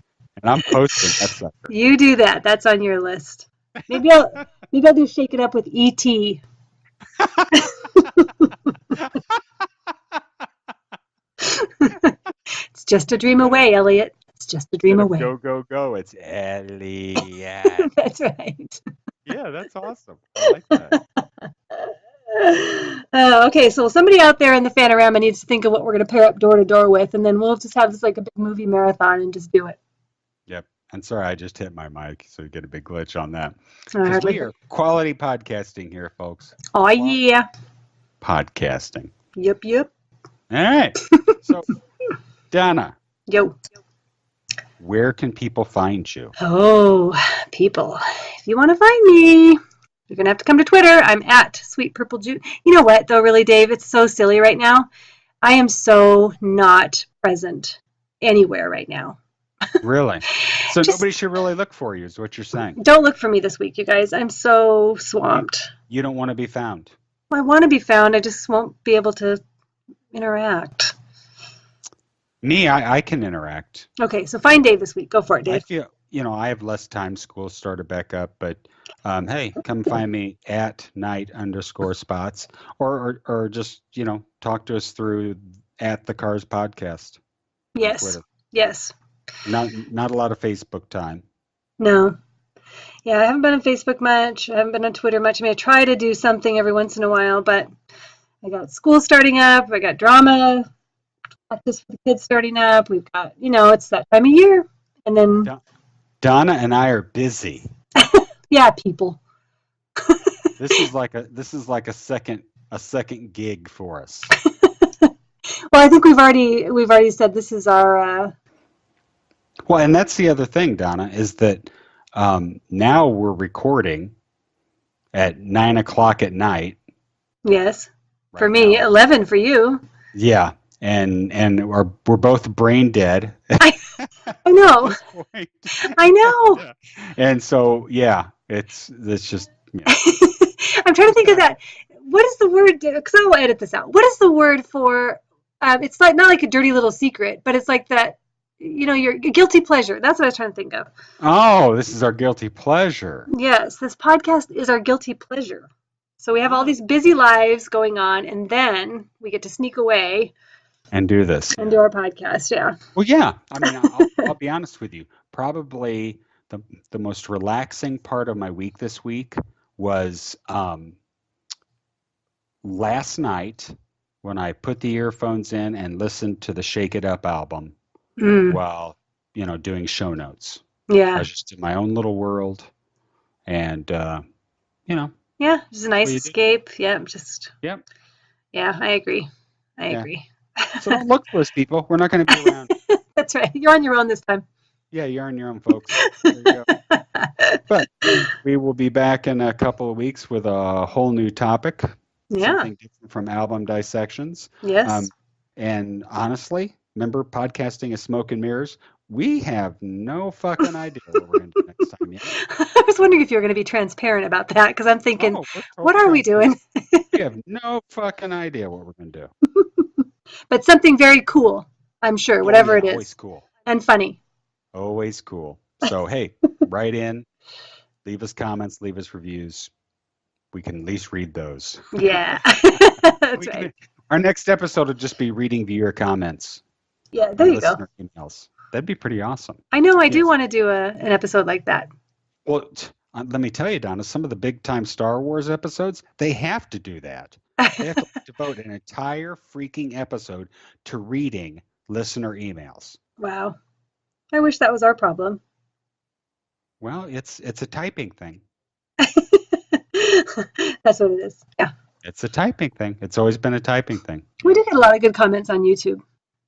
Speaker 3: I'm posting that sucker.
Speaker 4: You do that. That's on your list. Maybe I'll do Shake It Up with E.T. It's just a dream away, Elliot. It's just a dream away.
Speaker 3: Go, go, go. It's Elliot.
Speaker 4: That's right.
Speaker 3: Yeah, that's awesome. I like that.
Speaker 4: Okay, so somebody out there in the Fanorama needs to think of what we're going to pair up Door to Door with, and then we'll just have this like a big movie marathon and just do it.
Speaker 3: Yep. And sorry, I just hit my mic, so you get a big glitch on that.
Speaker 4: All
Speaker 3: Because
Speaker 4: right.
Speaker 3: we are quality podcasting here, folks.
Speaker 4: Oh, yeah.
Speaker 3: Podcasting.
Speaker 4: Yep.
Speaker 3: All right. So, Donna,
Speaker 4: Yo.
Speaker 3: where can people find you?
Speaker 4: Oh, people. If you want to find me, you're going to have to come to Twitter. I'm at Sweet Purple Juice. You know what, though, really, Dave? It's so silly right now. I am so not present anywhere right now.
Speaker 3: Really? So
Speaker 4: Just-
Speaker 3: nobody should really look for you, is what you're saying.
Speaker 4: Don't look for me this week, you guys. I'm so swamped.
Speaker 3: You don't want to be found.
Speaker 4: I want to be found. I just won't be able to interact.
Speaker 3: Me, I can interact.
Speaker 4: Okay, so find Dave this week. Go for it,
Speaker 3: I
Speaker 4: Dave.
Speaker 3: feel, I have less time. School started back up, but hey, come find me at @night_spots, or just talk to us through at the Cars Podcast. on
Speaker 4: Yes.
Speaker 3: Twitter.
Speaker 4: Yes.
Speaker 3: Not a lot of Facebook time.
Speaker 4: No. Yeah, I haven't been on Facebook much. I haven't been on Twitter much. I mean, I try to do something every once in a while, but I got school starting up. I got drama practice for the kids starting up. We've got, it's that time of year. And then,
Speaker 3: Donna and I are busy.
Speaker 4: yeah, people.
Speaker 3: This is like a second gig for us.
Speaker 4: Well, I think we've already said this is our.
Speaker 3: Well, and that's the other thing, Donna, is that now we're recording at 9:00 at night.
Speaker 4: Yes.
Speaker 3: right
Speaker 4: For me,
Speaker 3: now.
Speaker 4: 11 for you.
Speaker 3: Yeah, and we're both brain dead.
Speaker 4: I know.
Speaker 3: this point.
Speaker 4: I know.
Speaker 3: And so, yeah, it's just, yeah.
Speaker 4: I'm trying to think of that. What is the word? Because I will edit this out. What is the word for? It's like not like a dirty little secret, but it's like that. Your guilty pleasure. That's what I was trying to think of.
Speaker 3: Oh, this is our guilty pleasure.
Speaker 4: Yes, this podcast is our guilty pleasure. So we have all
Speaker 3: Oh.
Speaker 4: these busy lives going on, and then we get to sneak away
Speaker 3: And do this.
Speaker 4: and do our podcast. Yeah.
Speaker 3: Well, yeah. I mean, I'll be honest with you. Probably the most relaxing part of my week this week was last night when I put the earphones in and listened to the Shake It Up album
Speaker 4: Mm,
Speaker 3: while, doing show notes. I
Speaker 4: yeah.
Speaker 3: was just in my own little world, and
Speaker 4: Yeah. Just a nice
Speaker 3: you do.
Speaker 4: escape. Yeah.
Speaker 3: Yep.
Speaker 4: Yeah. I agree. I
Speaker 3: Yeah.
Speaker 4: agree.
Speaker 3: So don't look for us, people. We're not going to be around.
Speaker 4: That's right. You're on your own this time.
Speaker 3: Yeah, you're on your own, folks. There you go. But we will be back in a couple of weeks with a whole new topic.
Speaker 4: Yeah.
Speaker 3: Something different from album dissections.
Speaker 4: Yes.
Speaker 3: And honestly, remember podcasting is smoke and mirrors? We have no fucking idea what we're going to do next time yet.
Speaker 4: I was wondering if you were going to be transparent about that because I'm thinking,
Speaker 3: Oh, we're
Speaker 4: what
Speaker 3: totally
Speaker 4: are we doing?
Speaker 3: transparent. We have no fucking idea what we're going to do.
Speaker 4: But something very cool, I'm sure,
Speaker 3: Oh,
Speaker 4: whatever
Speaker 3: yeah,
Speaker 4: it
Speaker 3: always
Speaker 4: is.
Speaker 3: cool.
Speaker 4: And funny.
Speaker 3: Always cool. So, hey, write in, leave us comments, leave us reviews. We can at least read those.
Speaker 4: Yeah. That's right.
Speaker 3: Our next episode will just be reading viewer comments.
Speaker 4: Yeah, there you go.
Speaker 3: Listener emails. That'd be pretty awesome.
Speaker 4: I know I do
Speaker 3: Yes.
Speaker 4: want to do an episode like that.
Speaker 3: Well, let me tell you, Donna, some of the big time Star Wars episodes, they have to do that. They have to devote an entire freaking episode to reading listener emails.
Speaker 4: Wow. I wish that was our problem.
Speaker 3: Well, it's a typing thing.
Speaker 4: That's what it is. Yeah.
Speaker 3: It's a typing thing. It's always been a typing thing.
Speaker 4: We do get a lot of good comments on YouTube.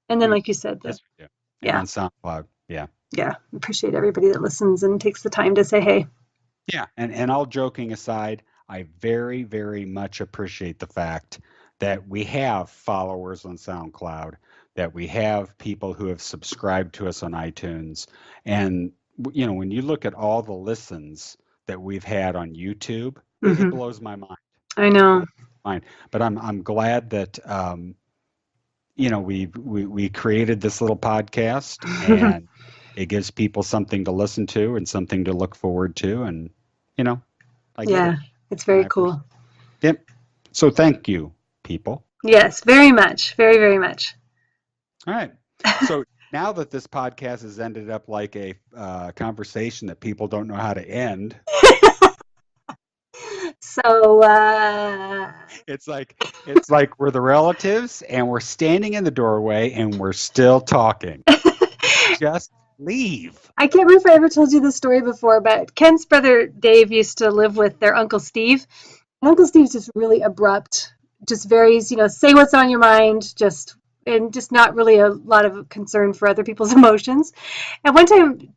Speaker 4: And then, like you said,
Speaker 3: Yes, we do.
Speaker 4: Yeah.
Speaker 3: And on SoundCloud. Yeah.
Speaker 4: yeah, appreciate everybody that listens and takes the time to say, hey.
Speaker 3: Yeah. And all joking aside, I very, very much appreciate the fact that we have followers on SoundCloud, that we have people who have subscribed to us on iTunes. And, when you look at all the listens that we've had on YouTube, it
Speaker 4: Mhm.
Speaker 3: blows my mind.
Speaker 4: I know.
Speaker 3: But I'm glad that we created this little podcast and it gives people something to listen to and something to look forward to, and I get
Speaker 4: Yeah,
Speaker 3: it.
Speaker 4: it's very
Speaker 3: I
Speaker 4: cool.
Speaker 3: Yep. So thank you, people.
Speaker 4: Yes, very much. Very, very much.
Speaker 3: All right. So now that this podcast has ended up like a conversation that people don't know how to end,
Speaker 4: So,
Speaker 3: it's like we're the relatives and we're standing in the doorway and we're still talking. Just leave.
Speaker 4: I can't remember if I ever told you this story before, but Ken's brother Dave used to live with their Uncle Steve. And Uncle Steve's just really abrupt, just very, say what's on your mind, and just not really a lot of concern for other people's emotions. And one time,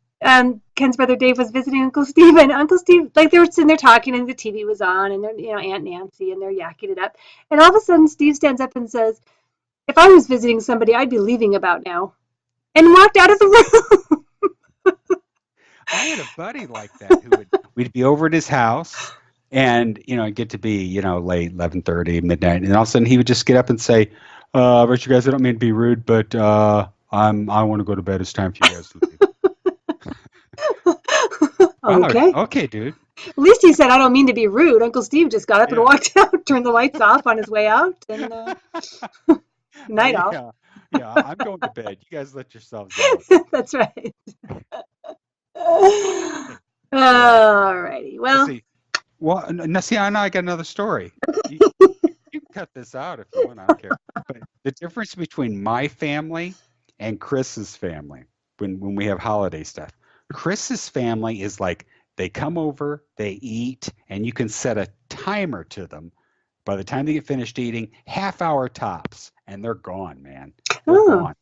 Speaker 4: Ken's brother Dave was visiting Uncle Steve, and Uncle Steve, like they were sitting there talking, and the TV was on, and they're, Aunt Nancy, and they're yakking it up. And all of a sudden, Steve stands up and says, "If I was visiting somebody, I'd be leaving about now," and walked out of the room.
Speaker 3: I had a buddy like that we'd be over at his house and it'd get to be late 11:30 midnight, and all of a sudden he would just get up and say, but you guys, I don't mean to be rude, but I want to go to bed. It's time for you guys to leave.
Speaker 4: Okay.
Speaker 3: Okay, dude.
Speaker 4: At least he said, "I don't mean to be rude." Uncle Steve just got up and
Speaker 3: Yeah.
Speaker 4: walked out, turned the lights off on his way out, and night off.
Speaker 3: Yeah, I'm going to bed. You guys let yourselves out.
Speaker 4: That's right. Alrighty. Well,
Speaker 3: See, I know I got another story. You can cut this out if you want. I don't care. But the difference between my family and Chris's family when we have holiday stuff, Chris's family is like they come over, they eat, and you can set a timer to them. By the time they get finished eating, half-hour tops, and they're gone, man. They're
Speaker 4: Oh.
Speaker 3: gone.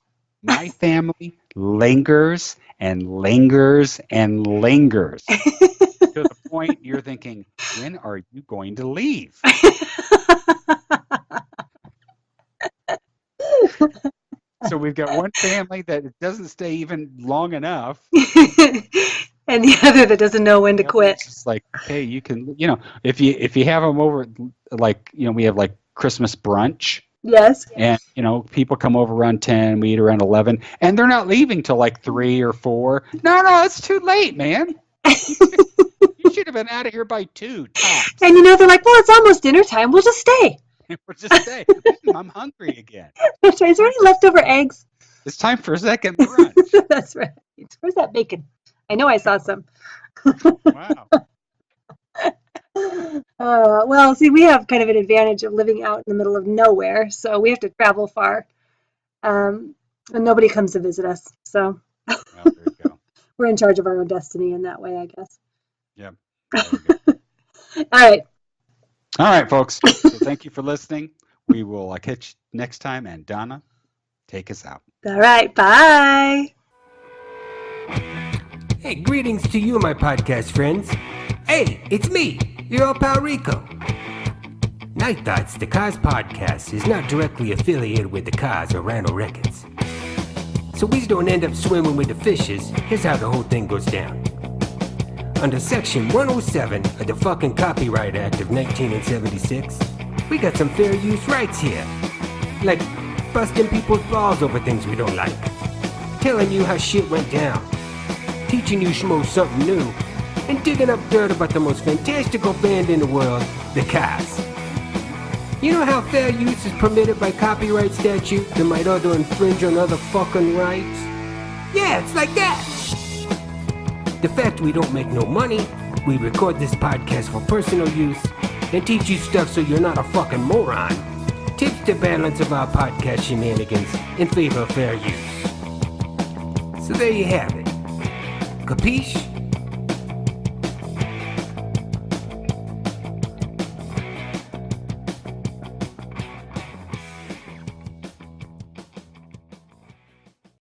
Speaker 3: My family lingers and lingers and lingers to the point you're thinking, when are you going to leave? So we've got one family that doesn't stay even long enough.
Speaker 4: And the other that doesn't know when to quit.
Speaker 3: It's just like, hey, you can, if you have them over, like, we have like Christmas brunch.
Speaker 4: Yes.
Speaker 3: And, people come over around 10, we eat around 11, and they're not leaving till like 3 or 4. No, it's too late, man. You should have been out of here by 2 tops.
Speaker 4: And they're like, well, it's almost dinner time. We'll just stay.
Speaker 3: We'll just stay. I'm hungry again.
Speaker 4: That's right. Is there any leftover eggs?
Speaker 3: It's time for a second brunch.
Speaker 4: That's right. Where's that bacon? I know I saw some.
Speaker 3: Wow.
Speaker 4: Well, see, we have kind of an advantage of living out in the middle of nowhere, so we have to travel far, and nobody comes to visit us. So
Speaker 3: Well, there you go.
Speaker 4: we're in charge of our own destiny in that way, I guess.
Speaker 3: Yeah. There you go.
Speaker 4: All
Speaker 3: right, folks. So thank you for listening. We will catch you next time, and Donna, take us out.
Speaker 4: All right. Bye.
Speaker 7: Hey, greetings to you, my podcast friends. Hey, it's me, your old pal Rico. Night Thoughts, the Cars podcast, is not directly affiliated with the Cars or Randall Records. So we don't end up swimming with the fishes. Here's how the whole thing goes down. Under Section 107 of the fucking Copyright Act of 1976, we got some fair use rights here. Like busting people's balls over things we don't like. Telling you how shit went down. Teaching you schmo something new. And digging up dirt about the most fantastical band in the world, the Cars. You know how fair use is permitted by copyright statute that might other infringe on other fucking rights? Yeah, it's like that. The fact we don't make no money, we record this podcast for personal use, and teach you stuff so you're not a fucking moron, tips the balance of our podcast shenanigans in favor of fair use. So there you have it. Capiche?